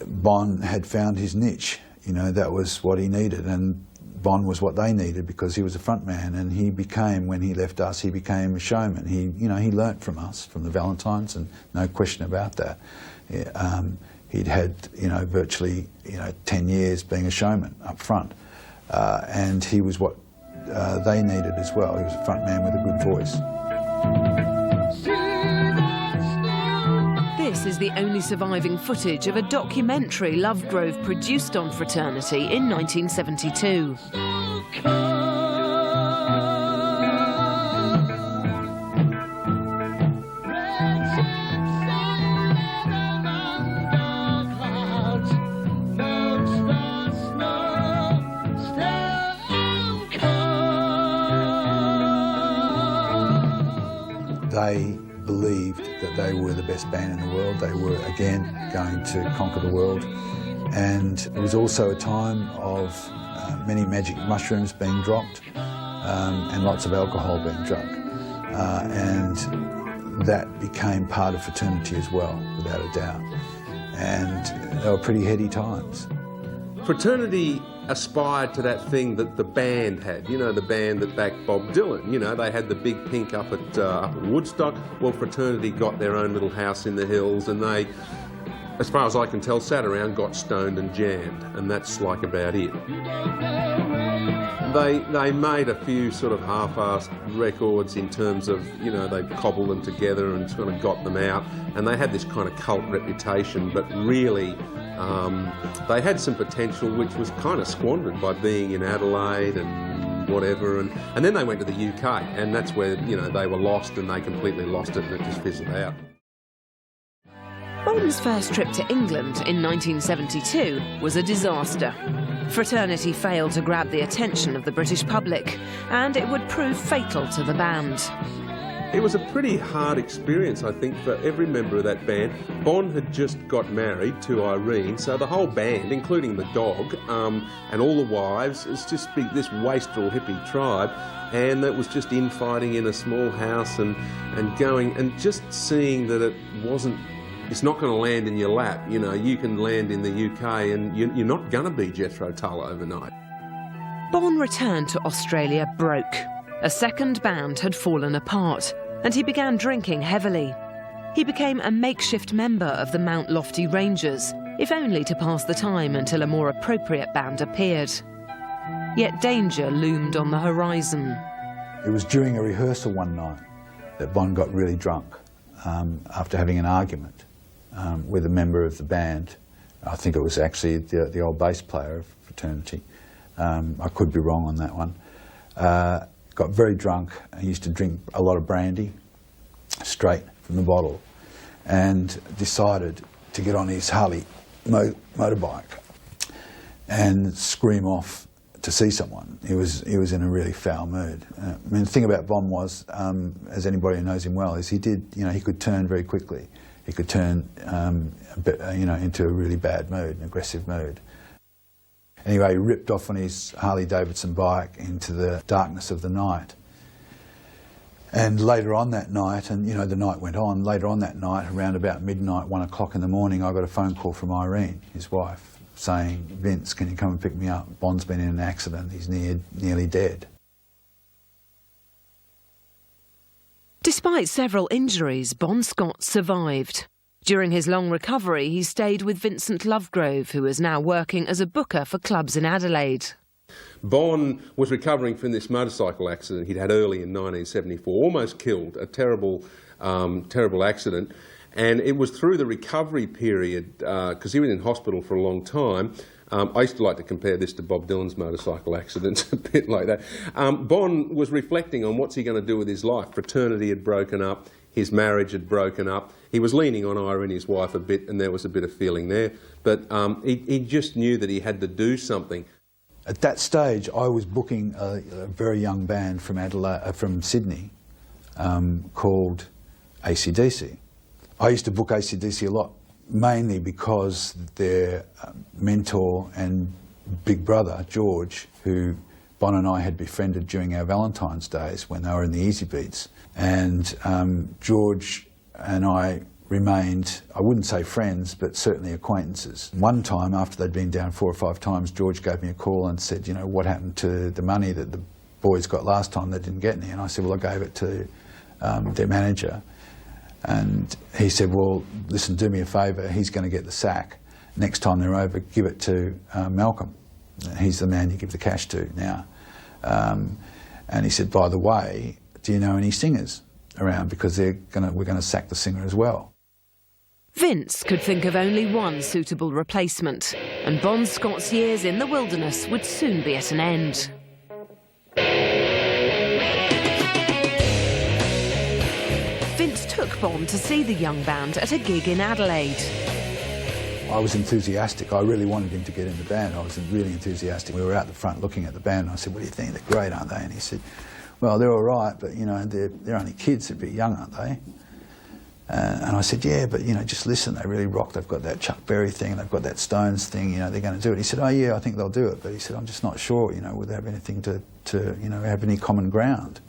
Bon had found his niche, you know, that was what he needed, and Bon was what they needed because he was a front man, and he became, when he left us, he became a showman. He, you know, he learnt from us, from the Valentines, and no question about that. He'd had, you know, virtually, you know, 10 years being a showman up front, and he was what they needed as well. He was a front man with a good voice. This is the only surviving footage of a documentary Lovegrove produced on Fraternity in 1972. They believed that they were the best band in the world. They were, again, going to conquer the world. And it was also a time of many magic mushrooms being dropped and lots of alcohol being drunk. And that became part of Fraternity as well, without a doubt. And they were pretty heady times. Fraternity aspired to that thing that the band had, you know, the band that backed Bob Dylan. You know, they had the big pink up at Woodstock. Well, Fraternity got their own little house in the hills, and they, as far as I can tell, sat around, got stoned and jammed, and that's like about it. They made a few sort of half-assed records in terms of, you know, they cobbled them together and sort of got them out, and they had this kind of cult reputation, but really they had some potential which was kind of squandered by being in Adelaide and whatever, and then they went to the UK, and that's where, you know, they were lost, and they completely lost it, and it just fizzled out. Bon's first trip to England in 1972 was a disaster. Fraternity failed to grab the attention of the British public, and it would prove fatal to the band. It was a pretty hard experience, I think, for every member of that band. Bon had just got married to Irene, so the whole band, including the dog and all the wives, it's just this wastrel hippie tribe, and it was just infighting in a small house and going and just seeing that it's not going to land in your lap. You know, you can land in the UK and you're not going to be Jethro Tull overnight. Bon returned to Australia broke. A second band had fallen apart, and he began drinking heavily. He became a makeshift member of the Mount Lofty Rangers, if only to pass the time until a more appropriate band appeared. Yet danger loomed on the horizon. It was during a rehearsal one night that Bon got really drunk after having an argument with a member of the band. I think it was actually the old bass player of Fraternity. I could be wrong on that one. Got very drunk. He used to drink a lot of brandy straight from the bottle, and decided to get on his Harley motorbike and scream off to see someone. He was in a really foul mood. I mean, the thing about Bon was, as anybody who knows him well, is he could turn very quickly. He could turn into a really bad mood, an aggressive mood. Anyway, he ripped off on his Harley-Davidson bike into the darkness of the night. And later on that night, and you know, the night went on, later on that night, around about midnight, 1 o'clock in the morning, I got a phone call from Irene, his wife, saying, "Vince, can you come and pick me up? Bon's been in an accident, he's nearly dead." Despite several injuries, Bon Scott survived. During his long recovery, he stayed with Vincent Lovegrove, who is now working as a booker for clubs in Adelaide. Bon was recovering from this motorcycle accident he'd had early in 1974, almost killed, a terrible accident. And it was through the recovery period, because he was in hospital for a long time. I used to like to compare this to Bob Dylan's motorcycle accident, a bit like that. Bon was reflecting on what's he going to do with his life. Fraternity had broken up. his marriage had broken up. He was leaning on Irene, his wife, a bit, and there was a bit of feeling there. But he just knew that he had to do something. At that stage, I was booking a very young band from from Sydney called AC/DC. I used to book AC/DC a lot, mainly because their mentor and big brother, George, who Bon and I had befriended during our Valentine's days when they were in the Easy Beats. And George and I remained, I wouldn't say friends, but certainly acquaintances. One time, after they'd been down 4 or 5 times, George gave me a call and said, you know, what happened to the money that the boys got last time? They didn't get any. And I said, well, I gave it to their manager. And he said, well, listen, do me a favour, he's going to get the sack. Next time they're over, give it to Malcolm. He's the man you give the cash to now. And he said, by the way, do you know any singers around? Because we're going to sack the singer as well. Vince could think of only one suitable replacement, and Bon Scott's years in the wilderness would soon be at an end. Vince took Bon to see the young band at a gig in Adelaide. I was enthusiastic. I really wanted him to get in the band. I was really enthusiastic. We were out the front looking at the band, and I said, what do you think? They're great, aren't they? And he said, well, they're all right, but, you know, they're only kids. They're a bit young, aren't they? And I said, yeah, but, you know, just listen, they really rock. They've got that Chuck Berry thing, they've got that Stones thing, you know, they're going to do it. He said, oh, yeah, I think they'll do it. But he said, I'm just not sure, you know, would they have anything to you know, have any common ground?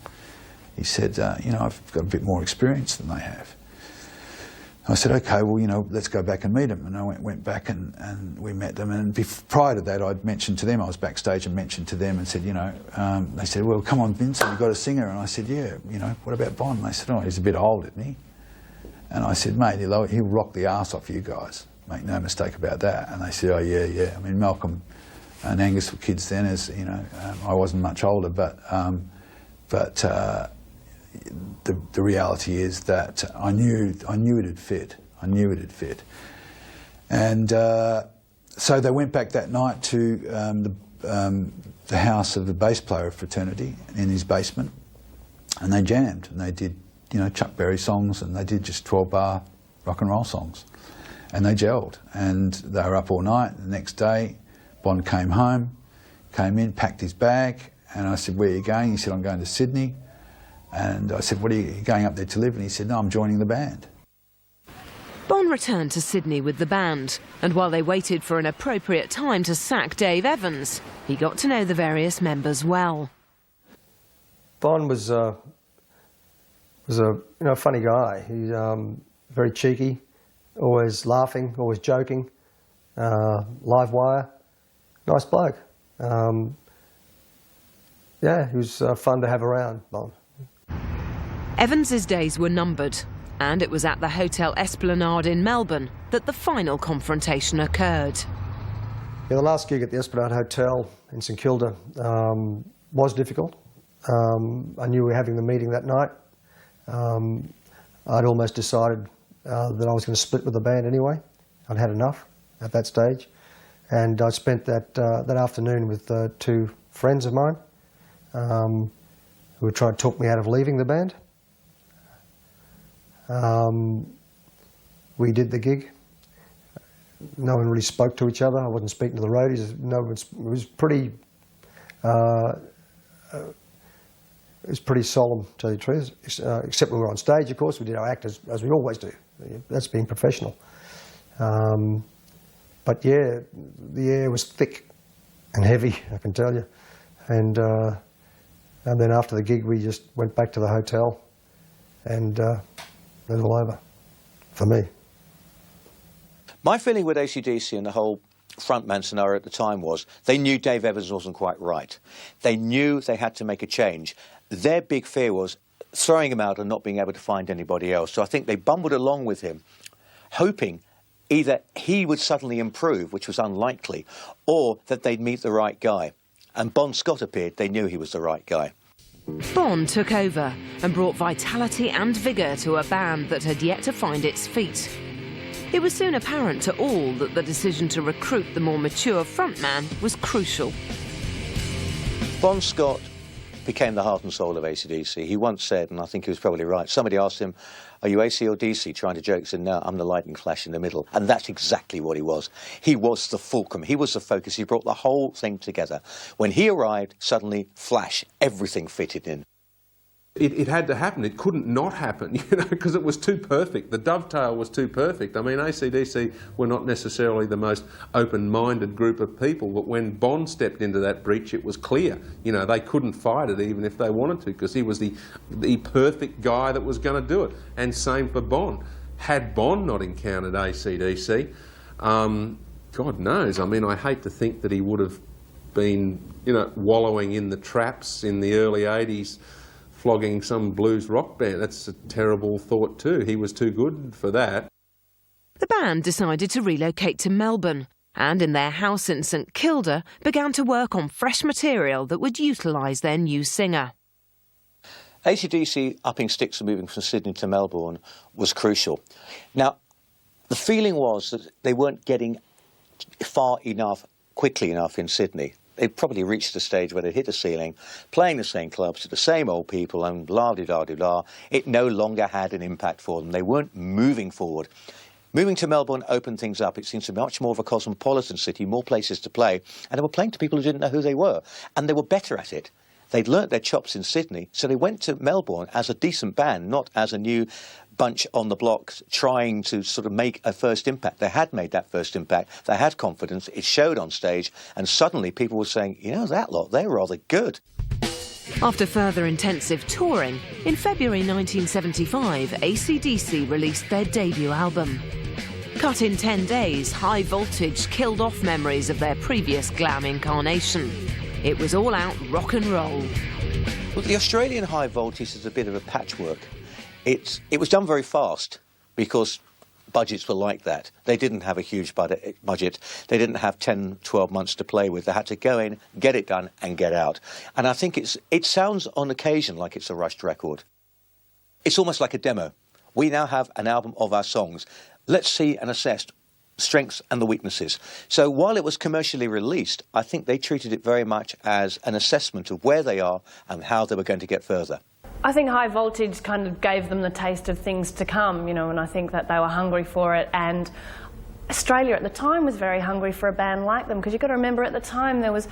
He said, you know, I've got a bit more experience than they have. I said, OK, well, you know, let's go back and meet them. And I went back and we met them. And prior to that, I'd mentioned to them, I was backstage and mentioned to them and said, you know, they said, well, come on, Vincent, you've got a singer. And I said, yeah, you know, what about Bon? And they said, oh, he's a bit old, isn't he? And I said, mate, he'll rock the arse off you guys. Make no mistake about that. And they said, oh, yeah, yeah. I mean, Malcolm and Angus were kids then, as you know, I wasn't much older, but the reality is that I knew it'd fit. I knew it'd fit. And so they went back that night to the house of the bass player of fraternity in his basement, and they jammed and they did, you know, Chuck Berry songs, and they did just 12-bar rock and roll songs, and they gelled. And they were up all night. The next day, Bon came home, came in, packed his bag, and I said, where are you going? He said, I'm going to Sydney. And I said, what are you going up there to live? And he said, no, I'm joining the band. Bon returned to Sydney with the band, and while they waited for an appropriate time to sack Dave Evans, he got to know the various members well. Bon was a funny guy. He's very cheeky, always laughing, always joking, live wire, nice bloke. Yeah, he was fun to have around, Bon. Evans's days were numbered, and it was at the Hotel Esplanade in Melbourne that the final confrontation occurred. Yeah, the last gig at the Esplanade Hotel in St Kilda was difficult. I knew we were having the meeting that night. I'd almost decided that I was going to split with the band anyway. I'd had enough at that stage. And I spent that afternoon with 2 friends of mine who had tried to talk me out of leaving the band. We did the gig. No one really spoke to each other. I wasn't speaking to the roadies. It was pretty solemn, to tell you the truth, except when we were on stage, of course. We did our act as we always do. That's being professional. But yeah, the air was thick and heavy, I can tell you. And then after the gig, we just went back to the hotel, and it was all over, for me. My feeling with AC/DC and the whole frontman scenario at the time was they knew Dave Evans wasn't quite right. They knew they had to make a change. Their big fear was throwing him out and not being able to find anybody else. So I think they bumbled along with him, hoping either he would suddenly improve, which was unlikely, or that they'd meet the right guy. And Bon Scott appeared. They knew he was the right guy. Bon took over and brought vitality and vigour to a band that had yet to find its feet. It was soon apparent to all that the decision to recruit the more mature frontman was crucial. Bon Scott became the heart and soul of AC/DC. He once said, and I think he was probably right, somebody asked him, "Are you AC or DC?" Trying to joke, said, "No, I'm the lightning flash in the middle." And that's exactly what he was. He was the fulcrum. He was the focus. He brought the whole thing together. When he arrived, suddenly, flash, everything fitted in. It had to happen. It couldn't not happen, you know, because it was too perfect. The dovetail was too perfect. I mean, AC/DC were not necessarily the most open-minded group of people, but when Bond stepped into that breach, it was clear. You know, they couldn't fight it even if they wanted to, because he was the perfect guy that was going to do it. And same for Bond. Had Bond not encountered AC/DC, God knows. I mean, I hate to think that he would have been, you know, wallowing in the traps in the early 80s, flogging some blues rock band. That's a terrible thought too. He was too good for that. The band decided to relocate to Melbourne and in their house in St Kilda began to work on fresh material that would utilise their new singer. AC/DC upping sticks and moving from Sydney to Melbourne was crucial. Now, the feeling was that they weren't getting far enough, quickly enough in Sydney. They'd probably reached the stage where they'd hit the ceiling, playing the same clubs to the same old people and blah-de-da-de-da. It no longer had an impact for them. They weren't moving forward. Moving to Melbourne opened things up. It seemed to be much more of a cosmopolitan city, more places to play, and they were playing to people who didn't know who they were, and they were better at it. They'd learnt their chops in Sydney, so they went to Melbourne as a decent band, not as a new bunch on the block trying to sort of make a first impact. They had made that first impact. They had confidence. It showed on stage, and suddenly people were saying, you know, that lot, they're rather good. After further intensive touring, in February 1975, AC/DC released their debut album. Cut in 10 days, High Voltage killed off memories of their previous glam incarnation. It was all-out rock and roll. Well, the Australian High Voltage is a bit of a patchwork. It was done very fast because budgets were like that. They didn't have a huge budget. They didn't have 10, 12 months to play with. They had to go in, get it done and get out. And I think it sounds on occasion like it's a rushed record. It's almost like a demo. We now have an album of our songs. Let's see and assess strengths and the weaknesses. So while it was commercially released, I think they treated it very much as an assessment of where they are and how they were going to get further. I think High Voltage kind of gave them the taste of things to come, you know, and I think that they were hungry for it. And Australia at the time was very hungry for a band like them, because you've got to remember at the time there was,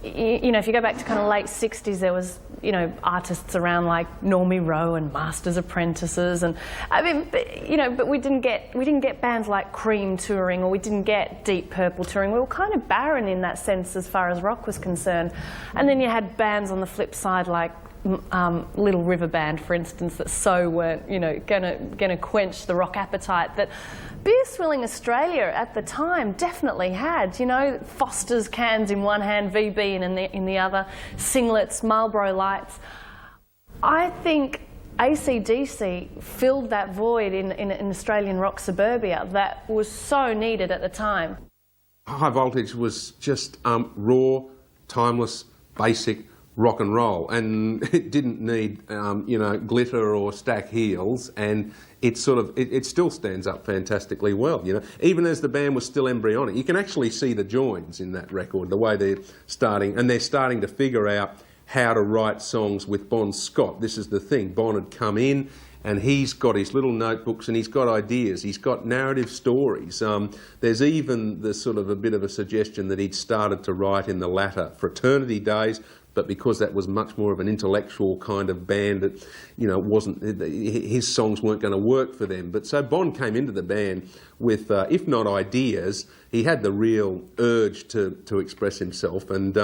you know, if you go back to kind of late 60s, there was, you know, artists around like Normie Rowe and Masters Apprentices, and I mean, you know, but we didn't get bands like Cream touring, or we didn't get Deep Purple touring. We were kind of barren in that sense as far as rock was concerned. And then you had bands on the flip side like Little River Band, for instance, that so weren't, you know, gonna quench the rock appetite that Beer Swilling Australia at the time definitely had. You know, Foster's cans in one hand, VB in the other, singlets, Marlboro Lights. I think AC/DC filled that void in Australian rock suburbia that was so needed at the time. High Voltage was just raw, timeless, basic rock and roll, and it didn't need you know, glitter or stack heels, and it still stands up fantastically well, you know, even as the band was still embryonic. You can actually see the joins in that record, the way they're starting to figure out how to write songs with Bon Scott. This is the thing, Bon had come in and he's got his little notebooks and he's got ideas, he's got narrative stories. There's even the sort of a bit of a suggestion that he'd started to write in the latter fraternity days, but because that was much more of an intellectual kind of band, that, you know, his songs weren't going to work for them. But so Bond came into the band with, if not ideas, he had the real urge to express himself, and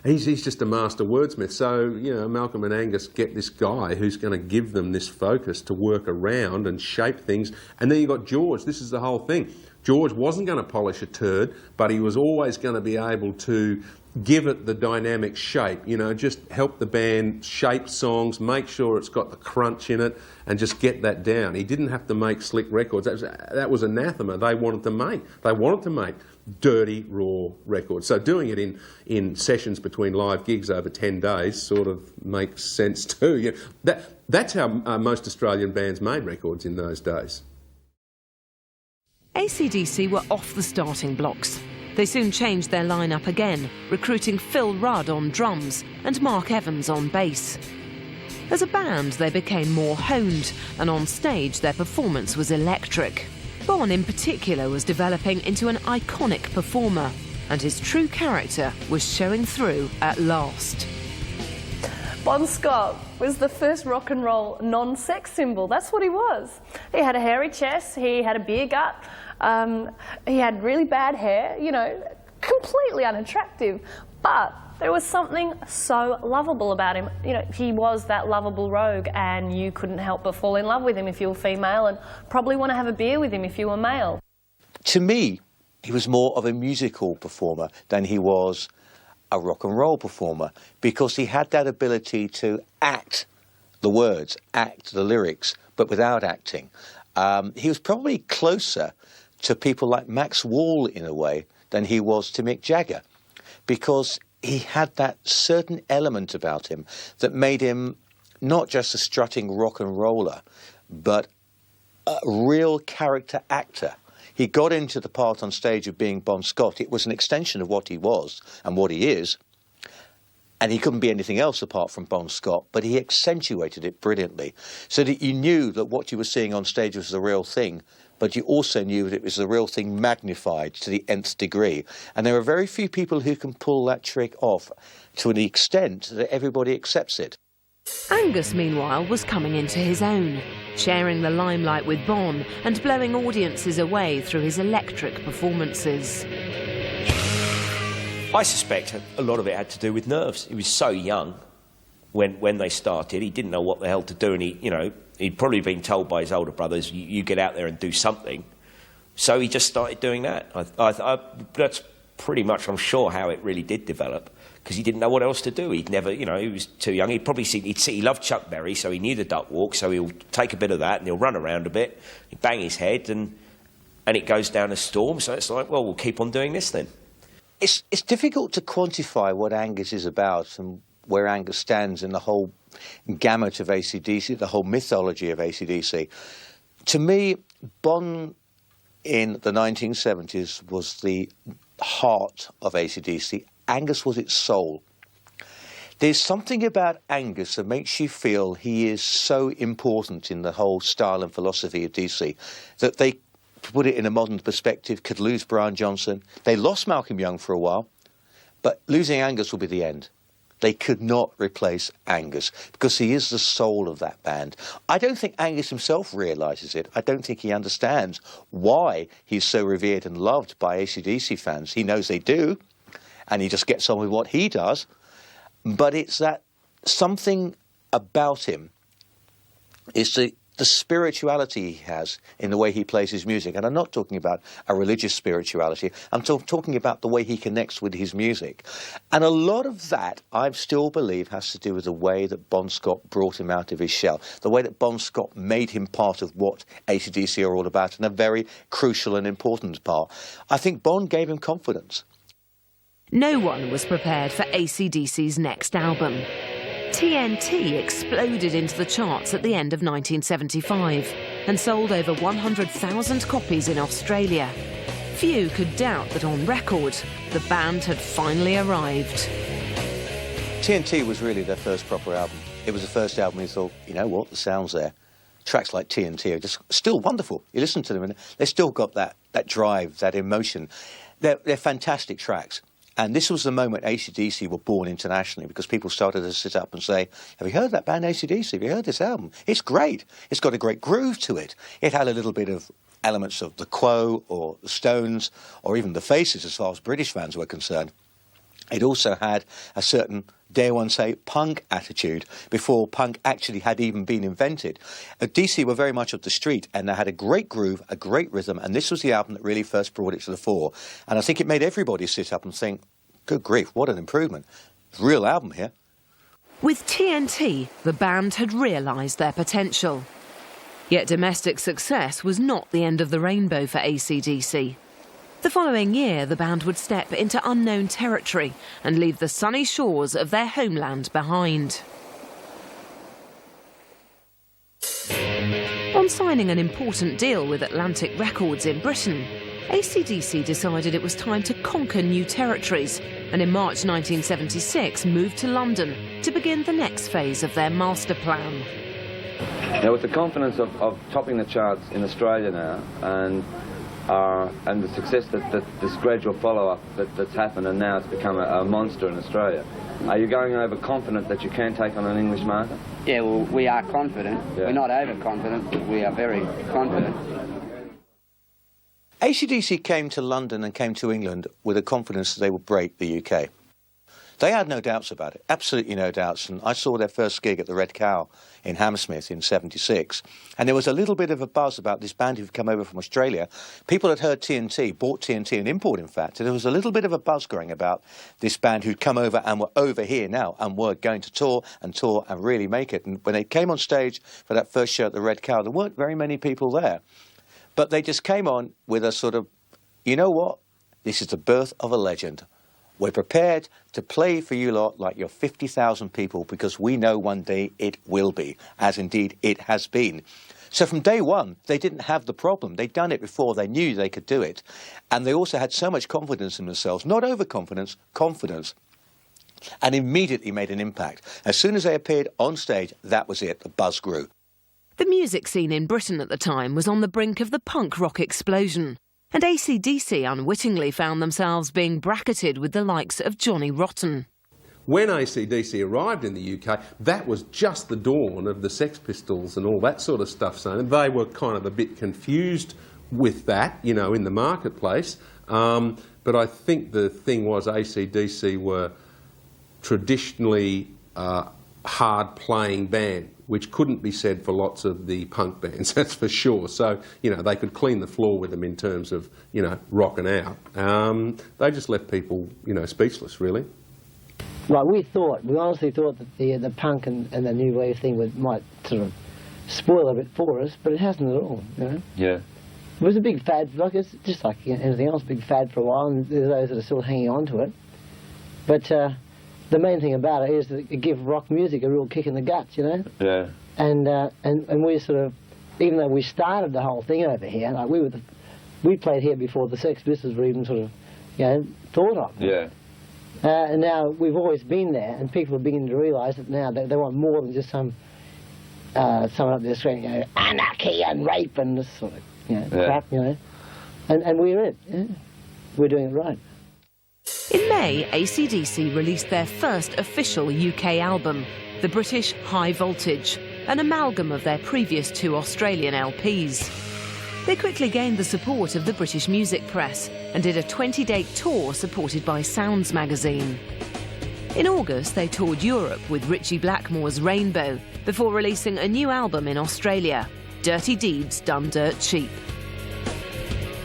he's just a master wordsmith. So, you know, Malcolm and Angus get this guy who's going to give them this focus to work around and shape things, and then you got George. This is the whole thing. George wasn't going to polish a turd, but he was always going to be able to give it the dynamic shape, you know, just help the band shape songs, make sure it's got the crunch in it, and just get that down. He didn't have to make slick records. That was anathema. They wanted to make dirty, raw records. So doing it in sessions between live gigs over 10 days sort of makes sense too. You know, that's how most Australian bands made records in those days. AC/DC were off the starting blocks. They soon changed their lineup again, recruiting Phil Rudd on drums and Mark Evans on bass. As a band, they became more honed, and on stage their performance was electric. Bon in particular was developing into an iconic performer, and his true character was showing through at last. Bon Scott was the first rock and roll non-sex symbol. That's what he was. He had a hairy chest, he had a beer gut, he had really bad hair, you know, completely unattractive. But there was something so lovable about him. You know, he was that lovable rogue, and you couldn't help but fall in love with him if you were female, and probably want to have a beer with him if you were male. To me, he was more of a musical performer than he was a rock and roll performer, because he had that ability to act the words, act the lyrics, but without acting. He was probably closer to people like Max Wall in a way than he was to Mick Jagger, because he had that certain element about him that made him not just a strutting rock and roller, but a real character actor. He got into the part on stage of being Bon Scott. It was an extension of what he was and what he is, and he couldn't be anything else apart from Bon Scott, but he accentuated it brilliantly, so that you knew that what you were seeing on stage was the real thing, but you also knew that it was the real thing magnified to the nth degree. And there are very few people who can pull that trick off to an extent that everybody accepts it. Angus, meanwhile, was coming into his own, sharing the limelight with Bon and blowing audiences away through his electric performances. I suspect a lot of it had to do with nerves. He was so young when they started. He didn't know what the hell to do, and he'd probably been told by his older brothers, you get out there and do something. So he just started doing that. That's pretty much, I'm sure, how it really did develop, because he didn't know what else to do. He'd never, he was too young. He loved Chuck Berry, so he knew the duck walk, so he'll take a bit of that and he'll run around a bit, he'll bang his head, and it goes down a storm. So it's like, well, we'll keep on doing this then. It's difficult to quantify what Angus is about and where Angus stands in the whole gamut of AC/DC, the whole mythology of AC/DC. To me, Bon in the 1970s was the heart of AC/DC. Angus was its soul. There's something about Angus that makes you feel he is so important in the whole style and philosophy of DC that they, to put it in a modern perspective, could lose Brian Johnson. They lost Malcolm Young for a while, but losing Angus will be the end. They could not replace Angus because he is the soul of that band. I don't think Angus himself realises it. I don't think he understands why he's so revered and loved by AC/DC fans. He knows they do, and he just gets on with what he does. But it's that something about him. It's the spirituality he has in the way he plays his music. And I'm not talking about a religious spirituality. I'm talking about the way he connects with his music. And a lot of that, I still believe, has to do with the way that Bon Scott brought him out of his shell, the way that Bon Scott made him part of what AC/DC are all about, and a very crucial and important part. I think Bon gave him confidence. No one was prepared for AC/DC's next album. TNT exploded into the charts at the end of 1975 and sold over 100,000 copies in Australia. Few could doubt that on record, the band had finally arrived. TNT was really their first proper album. It was the first album we thought, you know what, the sound's there. Tracks like TNT are just still wonderful. You listen to them and they've still got that drive, that emotion. They're fantastic tracks. And this was the moment AC/DC were born internationally, because people started to sit up and say, have you heard that band AC/DC? Have you heard this album? It's great. It's got a great groove to it. It had a little bit of elements of the Quo or the Stones or even the Faces as far as British fans were concerned. It also had a certain, dare one say, punk attitude before punk actually had even been invented. DC were very much of the street, and they had a great groove, a great rhythm, and this was the album that really first brought it to the fore. And I think it made everybody sit up and think, good grief, what an improvement. Real album here. With TNT, the band had realised their potential. Yet domestic success was not the end of the rainbow for AC/DC. The following year, the band would step into unknown territory and leave the sunny shores of their homeland behind. On signing an important deal with Atlantic Records in Britain, AC/DC decided it was time to conquer new territories, and in March 1976 moved to London to begin the next phase of their master plan. Now, with the confidence of topping the charts in Australia now, and the success that this gradual follow-up that's happened, and now it's become a monster in Australia, are you going over confident that you can take on an English market? Yeah, well, we are confident. Yeah. We're not overconfident, but we are very confident. AC/DC came to London and came to England with a confidence that they would break the UK. They had no doubts about it, absolutely no doubts. And I saw their first gig at the Red Cow in Hammersmith in '76. And there was a little bit of a buzz about this band who'd come over from Australia. People had heard TNT, bought TNT, an import in fact. And there was a little bit of a buzz going about this band who'd come over and were over here now and were going to tour and really make it. And when they came on stage for that first show at the Red Cow, there weren't very many people there. But they just came on with a sort of, you know what, this is the birth of a legend. We're prepared to play for you lot like you're 50,000 people because we know one day it will be, as indeed it has been. So from day one, they didn't have the problem. They'd done it before. They knew they could do it. And they also had so much confidence in themselves, not overconfidence, confidence, and immediately made an impact. As soon as they appeared on stage, that was it. The buzz grew. The music scene in Britain at the time was on the brink of the punk rock explosion, and AC/DC unwittingly found themselves being bracketed with the likes of Johnny Rotten. When AC/DC arrived in the UK, that was just the dawn of the Sex Pistols and all that sort of stuff. So they were kind of a bit confused with that, you know, in the marketplace. But I think the thing was AC/DC were traditionally hard-playing band, which couldn't be said for lots of the punk bands, that's for sure. So, you know, they could clean the floor with them in terms of, you know, rocking out. They just left people, you know, speechless, really. Right, we honestly thought that the punk and the new wave thing might sort of spoil a bit for us, but it hasn't at all, you know? Yeah. It was a big fad, like it's just like anything else, big fad for a while, and there's those that are still hanging on to it. But the main thing about it is that it gives rock music a real kick in the guts, you know? Yeah. And we sort of, even though we started the whole thing over here, like we played here before the Sex Pistols were even sort of, you know, thought of. Yeah. And now we've always been there, and people are beginning to realise that now they want more than just someone up there screaming, you know, anarchy and rape and this sort of, you know, crap, you know. And we're it. Yeah. We're doing it right. In May, AC/DC released their first official UK album, the British High Voltage, an amalgam of their previous two Australian LPs. They quickly gained the support of the British music press and did a 20-date tour supported by Sounds magazine. In August, they toured Europe with Ritchie Blackmore's Rainbow before releasing a new album in Australia, Dirty Deeds Done Dirt Cheap.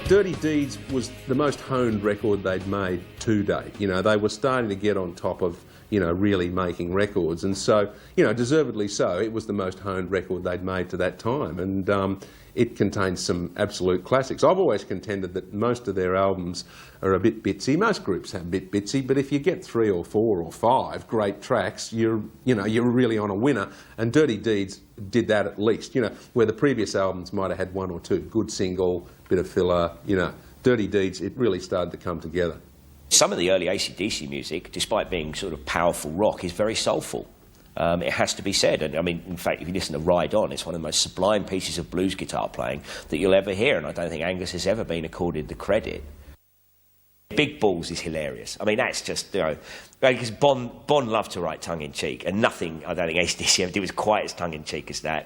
Dirty Deeds was the most honed record they'd made to date. You know, they were starting to get on top of, you know, really making records. And so, you know, deservedly so, it was the most honed record they'd made to that time. And it contains some absolute classics. I've always contended that most of their albums are a bit bitsy. Most groups have a bit bitsy, but if you get 3 or 4 or 5 great tracks, you're really on a winner. And Dirty Deeds did that at least, you know, where the previous albums might have had 1 or 2 good single, bit of filler, you know. Dirty Deeds, it really started to come together. Some of the early AC/DC music, despite being sort of powerful rock, is very soulful. It has to be said. And I mean, in fact, if you listen to Ride On, it's one of the most sublime pieces of blues guitar playing that you'll ever hear, and I don't think Angus has ever been accorded the credit. Big Balls is hilarious. I mean, that's just, you know, because Bon loved to write tongue-in-cheek, and nothing, I don't think AC/DC ever did was quite as tongue-in-cheek as that.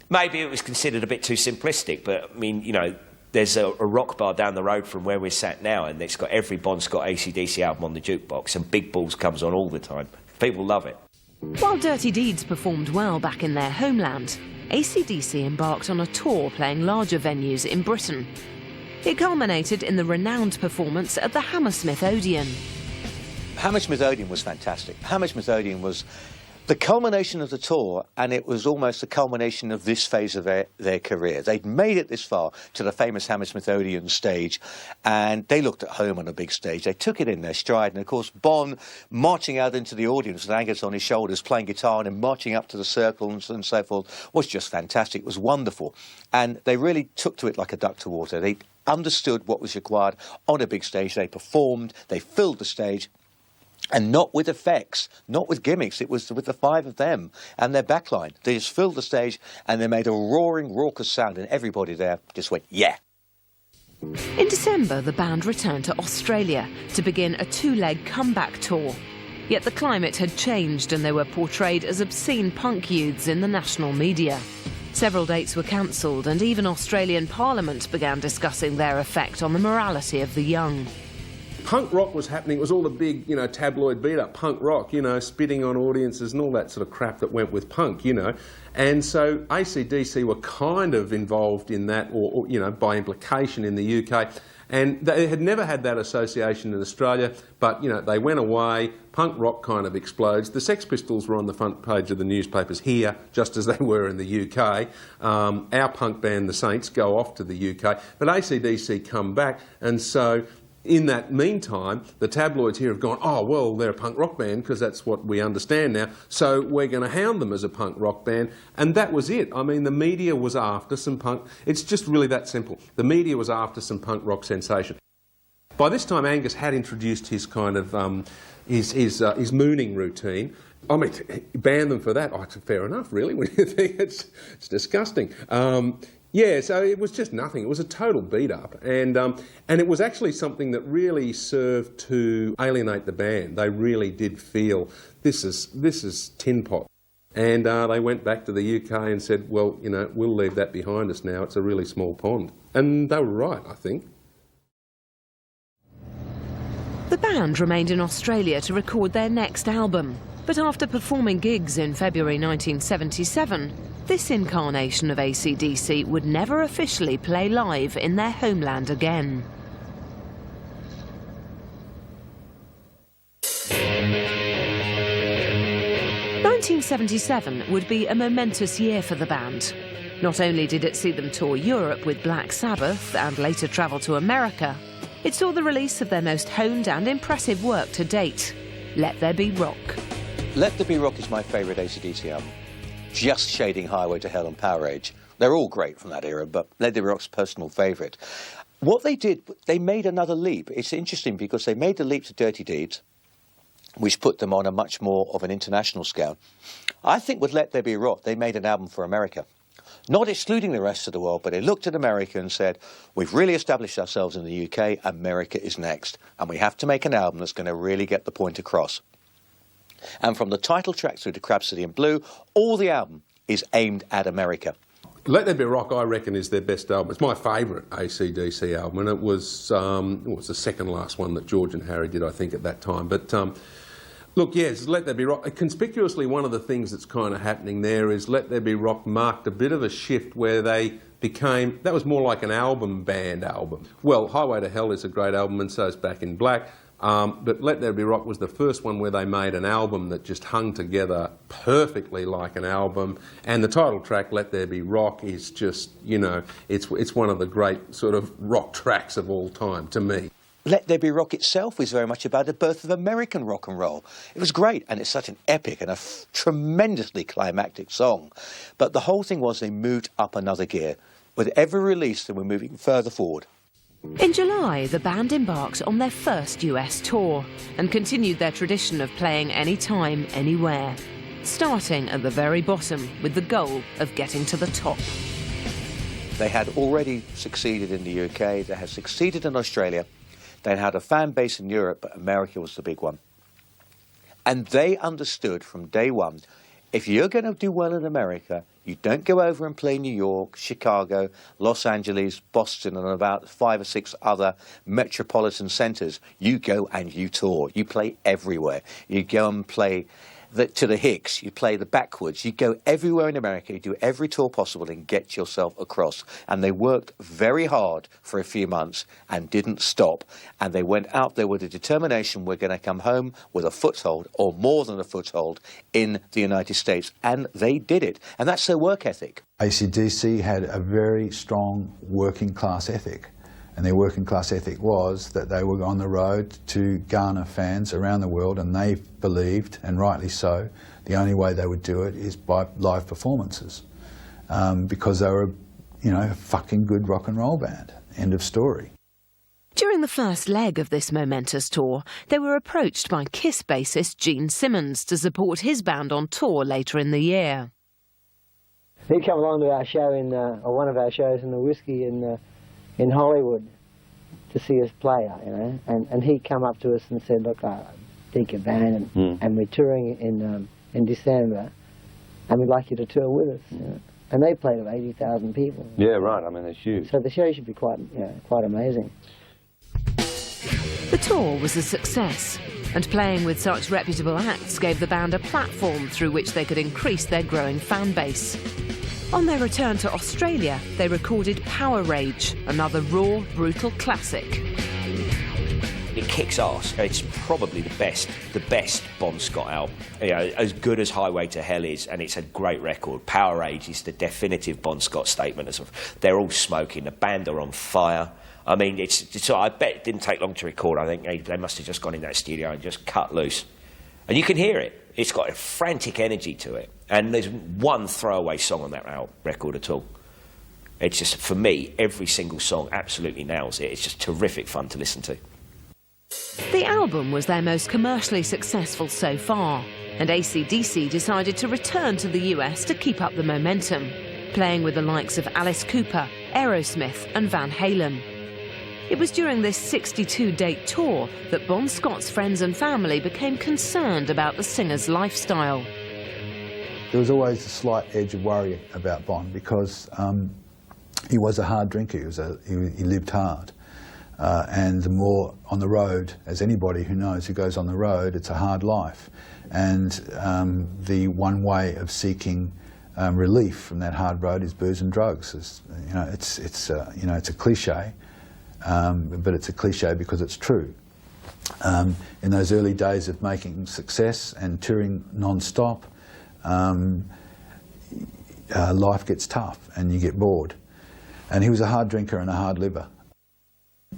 Maybe it was considered a bit too simplistic, but I mean, you know, there's a rock bar down the road from where we're sat now, and it's got every Bon Scott AC/DC album on the jukebox, and Big Balls comes on all the time. People love it. While Dirty Deeds performed well back in their homeland, AC/DC embarked on a tour playing larger venues in Britain. It culminated in the renowned performance at the Hammersmith Odeon. Hammersmith Odeon was fantastic. Hammersmith Odeon was The culmination of the tour, and it was almost the culmination of this phase of their career. They'd made it this far to the famous Hammersmith Odeon stage, and they looked at home on a big stage. They took it in their stride, and of course Bon marching out into the audience with Angus on his shoulders playing guitar and marching up to the circle and so forth was just fantastic. It was wonderful, and they really took to it like a duck to water. They understood what was required on a big stage. They performed, they filled the stage. And not with effects, not with gimmicks, it was with the five of them and their backline. They just filled the stage and they made a roaring, raucous sound, and everybody there just went, yeah. In December, the band returned to Australia to begin a two-leg comeback tour. Yet the climate had changed and they were portrayed as obscene punk youths in the national media. Several dates were cancelled, and even Australian Parliament began discussing their effect on the morality of the young. Punk rock was happening. It was all the big, tabloid beat-up punk rock, spitting on audiences and all that sort of crap that went with punk, And so AC/DC were kind of involved in that, or by implication in the UK. And they had never had that association in Australia, but, they went away. Punk rock kind of explodes. The Sex Pistols were on the front page of the newspapers here, just as they were in the UK. Our punk band, the Saints, go off to the UK. But AC/DC come back, and so in that meantime, the tabloids here have gone, oh, well, they're a punk rock band because that's what we understand now, so we're going to hound them as a punk rock band. And that was it. I mean, the media was after some punk. It's just really that simple. The media was after some punk rock sensation. By this time, Angus had introduced his kind of, his mooning routine. I mean, ban them for that. Oh, it's fair enough, really, when you think it's disgusting. Yeah, so it was just nothing. It was a total beat-up, and it was actually something that really served to alienate the band. They really did feel this is tin pot, and they went back to the UK and said, well, we'll leave that behind us now. It's a really small pond, and they were right, I think. The band remained in Australia to record their next album, but after performing gigs in February 1977. This incarnation of AC/DC would never officially play live in their homeland again. 1977 would be a momentous year for the band. Not only did it see them tour Europe with Black Sabbath and later travel to America, it saw the release of their most honed and impressive work to date, Let There Be Rock. Let There Be Rock is my favourite AC/DC album. Just shading Highway to Hell and Power Age. They're all great from that era, but Let There Be Rock's personal favourite. What they did, they made another leap. It's interesting because they made the leap to Dirty Deeds, which put them on a much more of an international scale. I think with Let There Be Rock, they made an album for America. Not excluding the rest of the world, but they looked at America and said, we've really established ourselves in the UK, America is next, and we have to make an album that's going to really get the point across. And from the title track through to Crab City in Blue, all the album is aimed at America. Let There Be Rock, I reckon, is their best album. It's my favourite AC/DC album, and it was the second last one that George and Harry did, I think, at that time. But look, yes, Let There Be Rock. Conspicuously, one of the things that's kind of happening there is Let There Be Rock marked a bit of a shift where they became, that was more like an album band album. Well, Highway to Hell is a great album, and so is Back in Black. But Let There Be Rock was the first one where they made an album that just hung together perfectly like an album. And the title track, Let There Be Rock, is just, it's one of the great sort of rock tracks of all time to me. Let There Be Rock itself is very much about the birth of American rock and roll. It was great, and it's such an epic and a tremendously climactic song. But the whole thing was they moved up another gear. With every release, they were moving further forward. In July, the band embarked on their first US tour and continued their tradition of playing anytime, anywhere, starting at the very bottom with the goal of getting to the top. They had already succeeded in the UK, they had succeeded in Australia, they had a fan base in Europe, but America was the big one. And they understood from day one, if you're going to do well in America, you don't go over and play New York, Chicago, Los Angeles, Boston, and about 5 or 6 other metropolitan centres. You go and you tour. You play everywhere. You go and play to the Hicks, you play the backwards, you go everywhere in America, you do every tour possible and get yourself across. And they worked very hard for a few months and didn't stop. And they went out there with a determination, we're going to come home with a foothold, or more than a foothold, in the United States. And they did it. And that's their work ethic. AC/DC had a very strong working class ethic. And their working class ethic was that they were on the road to garner fans around the world, and they believed, and rightly so, the only way they would do it is by live performances, because they were, you know, a fucking good rock and roll band. End of story. During the first leg of this momentous tour, they were approached by Kiss bassist Gene Simmons to support his band on tour later in the year. He came along to our show or one of our shows in the Whiskey in Hollywood to see us play, you know, and he come up to us and said, look, I think your band, and we're touring in December, and we'd like you to tour with us. You know? And they played to 80,000 people. Yeah, right, I mean, it's huge. So the show should be quite amazing. The tour was a success, and playing with such reputable acts gave the band a platform through which they could increase their growing fan base. On their return to Australia, they recorded Power Rage, another raw, brutal classic. It kicks ass. It's probably the best Bon Scott album. You know, as good as Highway to Hell is, and it's a great record. Power Rage is the definitive Bon Scott statement. They're all smoking, the band are on fire. I mean, I bet it didn't take long to record. I think they must have just gone in that studio and just cut loose. And you can hear it. It's got a frantic energy to it. And there's one throwaway song on that record at all. It's just, for me, every single song absolutely nails it. It's just terrific fun to listen to. The album was their most commercially successful so far, and AC/DC decided to return to the US to keep up the momentum, playing with the likes of Alice Cooper, Aerosmith and Van Halen. It was during this 62-date tour that Bon Scott's friends and family became concerned about the singer's lifestyle. There was always a slight edge of worry about Bon because he was a hard drinker. He lived hard. And the more on the road, as anybody who knows who goes on the road, it's a hard life. And the one way of seeking relief from that hard road is booze and drugs. It's a cliche, but it's a cliche because it's true. In those early days of making success and touring non-stop, life gets tough and you get bored. And he was a hard drinker and a hard liver.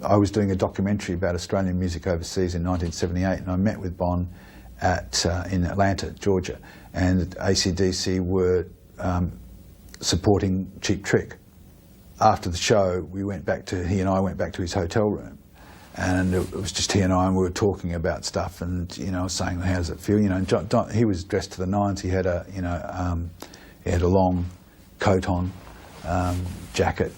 I was doing a documentary about Australian music overseas in 1978, and I met with Bon in Atlanta, Georgia, and AC/DC were supporting Cheap Trick. After the show, he and I went back to his hotel room, and it was just he and I, and we were talking about stuff, and I was saying, how does it feel? He was dressed to the nines. He had a long coat on. Jacket,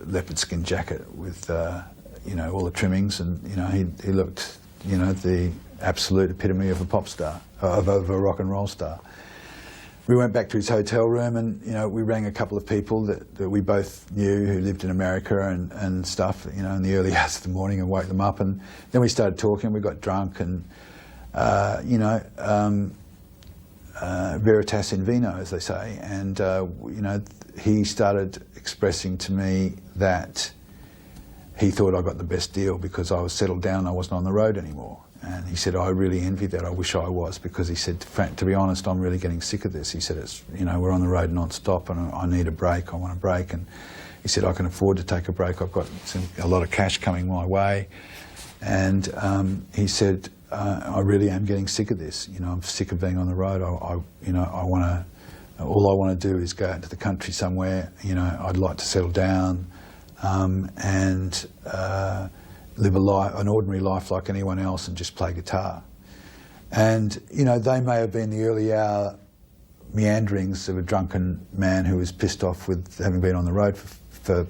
leopard skin jacket with all the trimmings, and he looked the absolute epitome of a pop star, of a rock and roll star. We went back to his hotel room, and we rang a couple of people that we both knew who lived in America and stuff, in the early hours of the morning, and woke them up, and then we started talking. We got drunk, and veritas in vino, as they say, and he started expressing to me that he thought I got the best deal because I was settled down, I wasn't on the road anymore. And he said, I really envy that, I wish I was, because he said, to be honest, I'm really getting sick of this. He said, we're on the road non-stop and I need a break, I want a break. And he said, I can afford to take a break, I've got a lot of cash coming my way. And he said, I really am getting sick of this. I'm sick of being on the road. All I want to do is go out into the country somewhere. I'd like to settle down and live an ordinary life like anyone else, and just play guitar. And they may have been the early hour meanderings of a drunken man who was pissed off with having been on the road for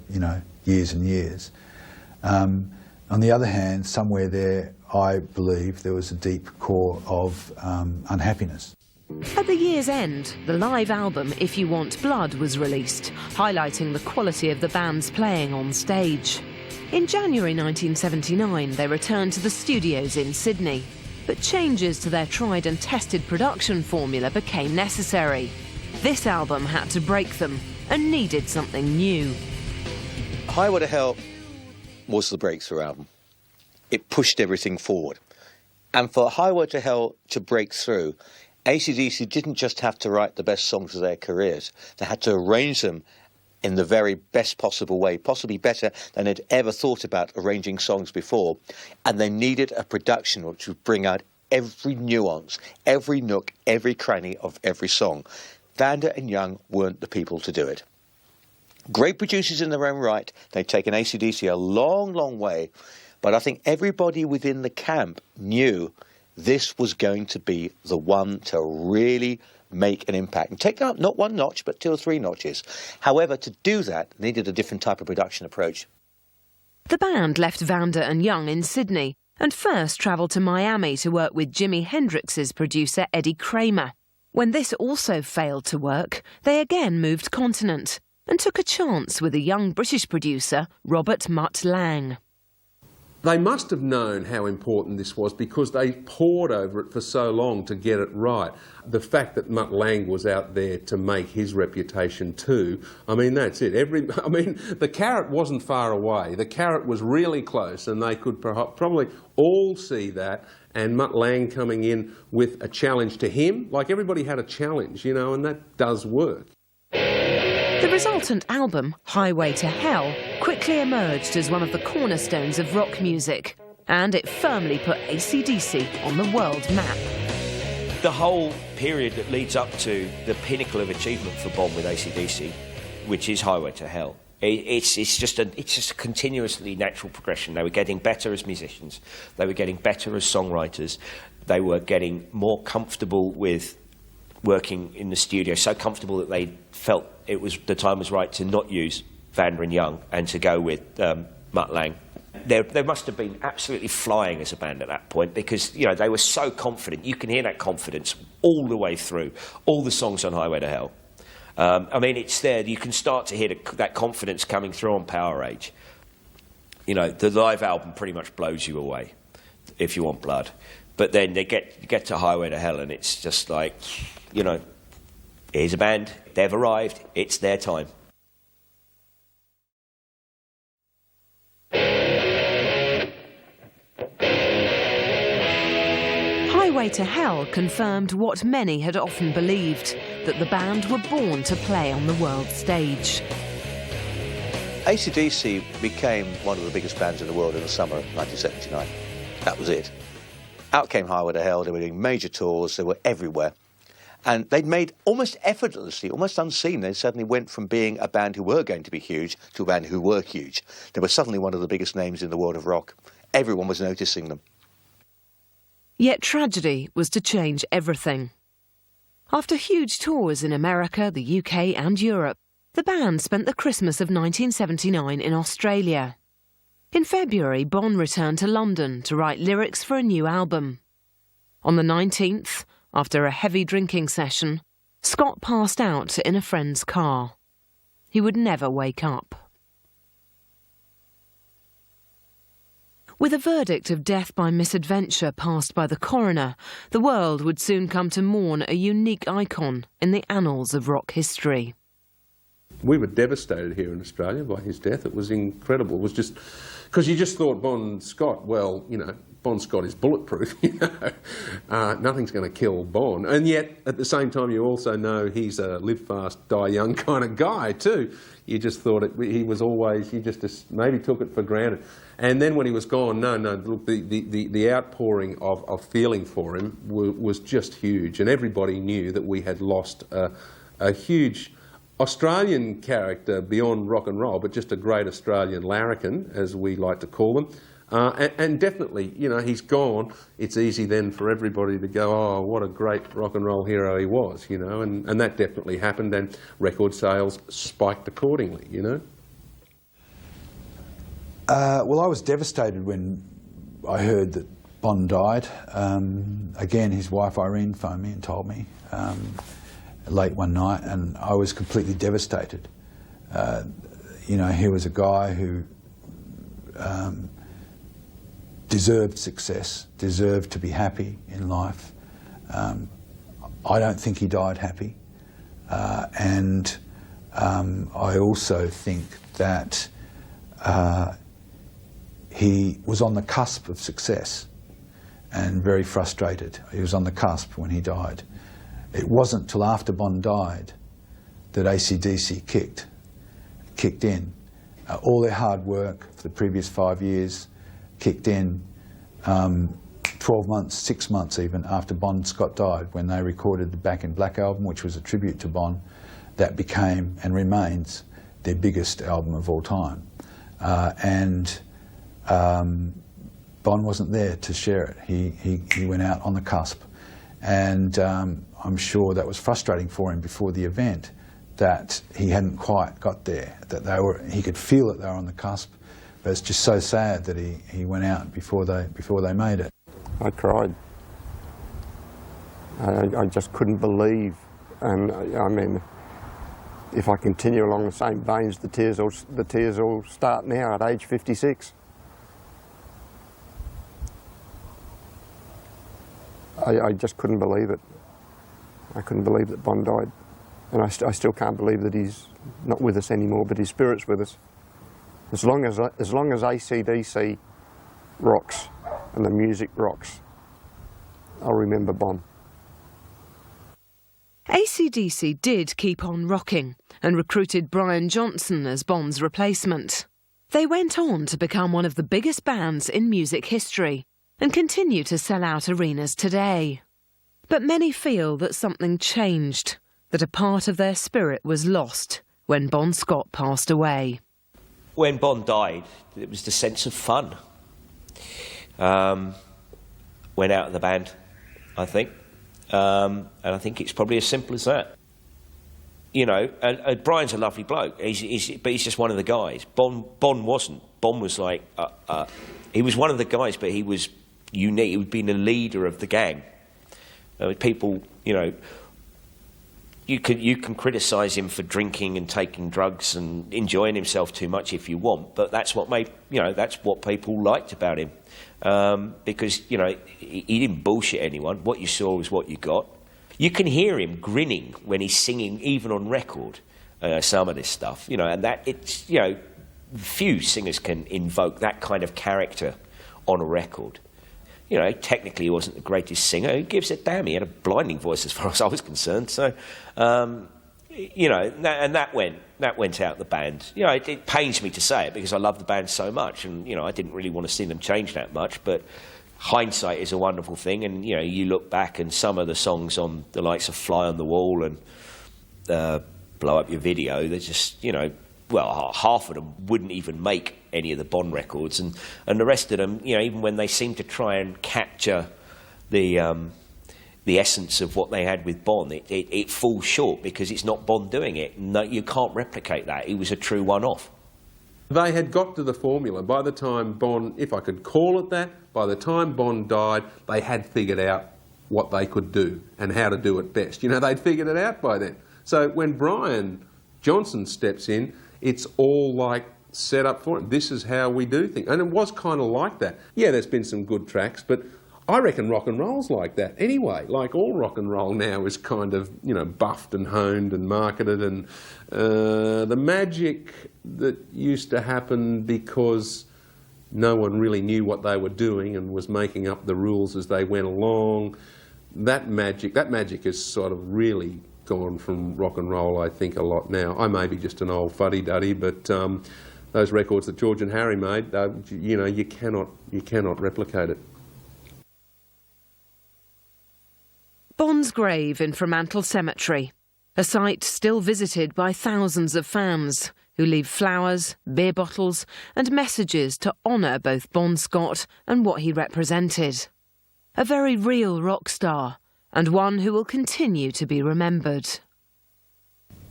years and years. On the other hand, somewhere there, I believe there was a deep core of unhappiness. At the year's end, the live album If You Want Blood was released, highlighting the quality of the band's playing on stage. In January 1979, they returned to the studios in Sydney. But changes to their tried and tested production formula became necessary. This album had to break them and needed something new. Highway to Hell was the breakthrough album. It pushed everything forward. And for Highway to Hell to break through, AC/DC didn't just have to write the best songs of their careers. They had to arrange them in the very best possible way, possibly better than they'd ever thought about arranging songs before. And they needed a production which would bring out every nuance, every nook, every cranny of every song. Vanda and Young weren't the people to do it. Great producers in their own right. They'd taken AC/DC a long, long way. But I think everybody within the camp knew this was going to be the one to really make an impact and take up not one notch, but 2 or 3 notches. However, to do that, needed a different type of production approach. The band left Vanda and Young in Sydney and first travelled to Miami to work with Jimi Hendrix's producer Eddie Kramer. When this also failed to work, they again moved continent and took a chance with a young British producer, Robert Mutt Lang. They must have known how important this was because they pored over it for so long to get it right. The fact that Mutt Lang was out there to make his reputation too, I mean, that's it. The carrot wasn't far away. The carrot was really close, and they could probably all see that. And Mutt Lang coming in with a challenge to him, like everybody had a challenge, you know, and that does work. The resultant album, Highway to Hell, quickly emerged as one of the cornerstones of rock music, and it firmly put AC/DC on the world map. The whole period that leads up to the pinnacle of achievement for Bon with AC/DC, which is Highway to Hell, it's just a continuously natural progression. They were getting better as musicians, they were getting better as songwriters, they were getting more comfortable with working in the studio, so comfortable that they felt the time was right to not use Vanda and Young and to go with Mutt Lang. They must have been absolutely flying as a band at that point because, you know, they were so confident. You can hear that confidence all the way through, all the songs on Highway to Hell. I mean, it's there. You can start to hear that confidence coming through on Power Age. You know, the live album pretty much blows you away, If You Want Blood. But then they get to Highway to Hell and it's just like, you know, here's a band, they've arrived, it's their time. Highway to Hell confirmed what many had often believed, that the band were born to play on the world stage. AC/DC became one of the biggest bands in the world in the summer of 1979. That was it. Out came Highway to Hell. They were doing major tours, they were everywhere. And they'd made almost effortlessly, almost unseen, they suddenly went from being a band who were going to be huge to a band who were huge. They were suddenly one of the biggest names in the world of rock. Everyone was noticing them. Yet tragedy was to change everything. After huge tours in America, the UK and Europe, the band spent the Christmas of 1979 in Australia. In February, Bon returned to London to write lyrics for a new album. On the 19th, after a heavy drinking session, Scott passed out in a friend's car. He would never wake up. With a verdict of death by misadventure passed by the coroner, the world would soon come to mourn a unique icon in the annals of rock history. We were devastated here in Australia by his death. It was incredible. It was just because you just thought Bon Scott, well, you know, Bon Scott is bulletproof, you know. Nothing's going to kill Bon. And yet, at the same time, you also know he's a live fast, die young kind of guy too. You just thought he was always, you just maybe took it for granted. And then when he was gone, no, look, the outpouring of feeling for him was just huge. And everybody knew that we had lost a huge Australian character beyond rock and roll, but just a great Australian larrikin, as we like to call them. And definitely, you know, he's gone. It's easy then for everybody to go, oh, what a great rock and roll hero he was, you know, and that definitely happened, and record sales spiked accordingly, you know. Well, I was devastated when I heard that Bon died. Again, his wife Irene phoned me and told me late one night, and I was completely devastated. You know, he was a guy who deserved success, deserved to be happy in life. I don't think he died happy, and I also think that he was on the cusp of success and very frustrated. He was on the cusp when he died. It wasn't till after Bon died that AC/DC kicked in. All their hard work for the previous 5 years kicked in 12 months, 6 months even, after Bon Scott died, when they recorded the Back in Black album, which was a tribute to Bon. That became and remains their biggest album of all time. Bon wasn't there to share it. He went out on the cusp. And I'm sure that was frustrating for him before the event, that he hadn't quite got there, that he could feel that they were on the cusp, but it's just so sad that he went out before they made it. I cried. I just couldn't believe, and I mean, if I continue along the same veins, the tears all start now at age 56. I just couldn't believe it. I couldn't believe that Bon died. And I still can't believe that he's not with us anymore, but his spirit's with us. As long as AC/DC rocks and the music rocks, I'll remember Bon. AC/DC did keep on rocking and recruited Brian Johnson as Bon's replacement. They went on to become one of the biggest bands in music history and continue to sell out arenas today. But many feel that something changed, that a part of their spirit was lost when Bon Scott passed away. When Bon died, it was the sense of fun. Went out of the band, I think. And I think it's probably as simple as that. You know, Brian's a lovely bloke, but he's just one of the guys. Bon wasn't. Bon was like, he was one of the guys, but he was unique. He would be the leader of the gang. People, you know, you can criticise him for drinking and taking drugs and enjoying himself too much if you want, but that's what that's what people liked about him, because you know he didn't bullshit anyone. What you saw was what you got. You can hear him grinning when he's singing, even on record, some of this stuff, you know, and that it's, you know, few singers can invoke that kind of character on a record. You know, technically he wasn't the greatest singer. Who gives a damn? He had a blinding voice as far as I was concerned. So, you know, that went out the band. You know, it pains me to say it because I love the band so much, and you know, I didn't really want to see them change that much. But hindsight is a wonderful thing, and you know, you look back and some of the songs on the likes of Fly on the Wall and Blow Up Your Video, they're just, you know, well, half of them wouldn't even make any of the Bon records, and the rest of them, you know, even when they seem to try and capture the essence of what they had with Bon, it falls short because it's not Bon doing it. No, you can't replicate that. It was a true one-off. They had got to the formula. By the time Bon, if I could call it that, by the time Bon died, they had figured out what they could do and how to do it best. You know, they'd figured it out by then. So when Brian Johnson steps in, it's all like set up for it. This is how we do things. And it was kind of like that. Yeah, there's been some good tracks, but I reckon rock and roll's like that anyway. Like all rock and roll now is kind of, you know, buffed and honed and marketed, and the magic that used to happen because no one really knew what they were doing and was making up the rules as they went along, that magic is sort of really gone from rock and roll, I think, a lot now. I may be just an old fuddy-duddy, but those records that George and Harry made, you know, you cannot replicate it. Bon's grave in Fremantle Cemetery, a site still visited by thousands of fans who leave flowers, beer bottles and messages to honour both Bon Scott and what he represented. A very real rock star, and one who will continue to be remembered.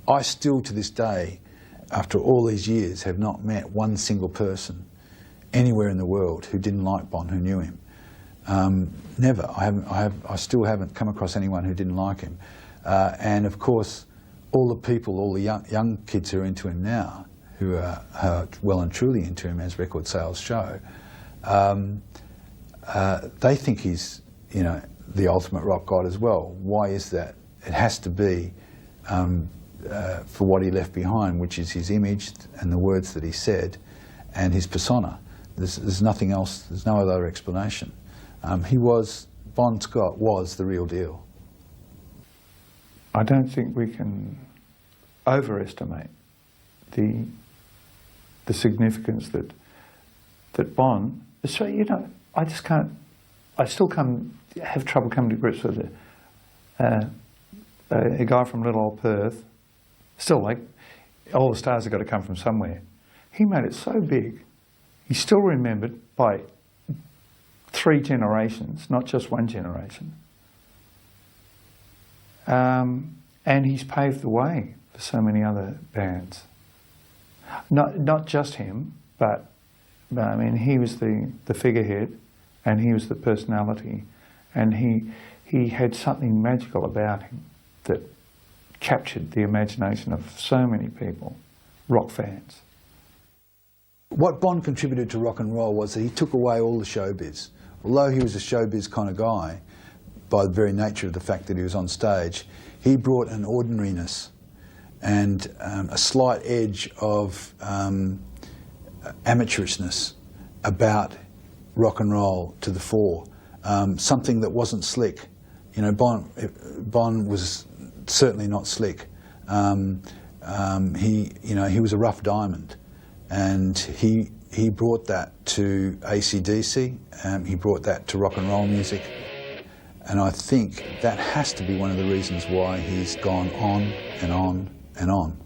I still, to this day, after all these years, have not met one single person anywhere in the world who didn't like Bon, who knew him. Never. I still haven't come across anyone who didn't like him. And of course, all the people, all the young kids who are into him now, who are well and truly into him, as record sales show, they think he's, you know, the ultimate rock god as well. Why is that? It has to be for what he left behind, which is his image and the words that he said and his persona. There's nothing else, there's no other explanation. Bon Scott was the real deal. I don't think we can overestimate the significance that Bon, so, you know, I still have trouble coming to grips with it. A guy from little old Perth, still, like, all the stars have got to come from somewhere. He made it so big, he's still remembered by 3 generations, not just 1 generation. And he's paved the way for so many other bands. Not just him, but I mean, he was the figurehead, and he was the personality, and he had something magical about him that captured the imagination of so many people, rock fans. What Bon contributed to rock and roll was that he took away all the showbiz. Although he was a showbiz kind of guy, by the very nature of the fact that he was on stage, he brought an ordinariness and a slight edge of amateurishness about rock and roll to the fore. Something that wasn't slick. You know, Bon was certainly not slick. He was a rough diamond, and he brought that to AC/DC. He brought that to rock and roll music, and I think that has to be one of the reasons why he's gone on and on and on.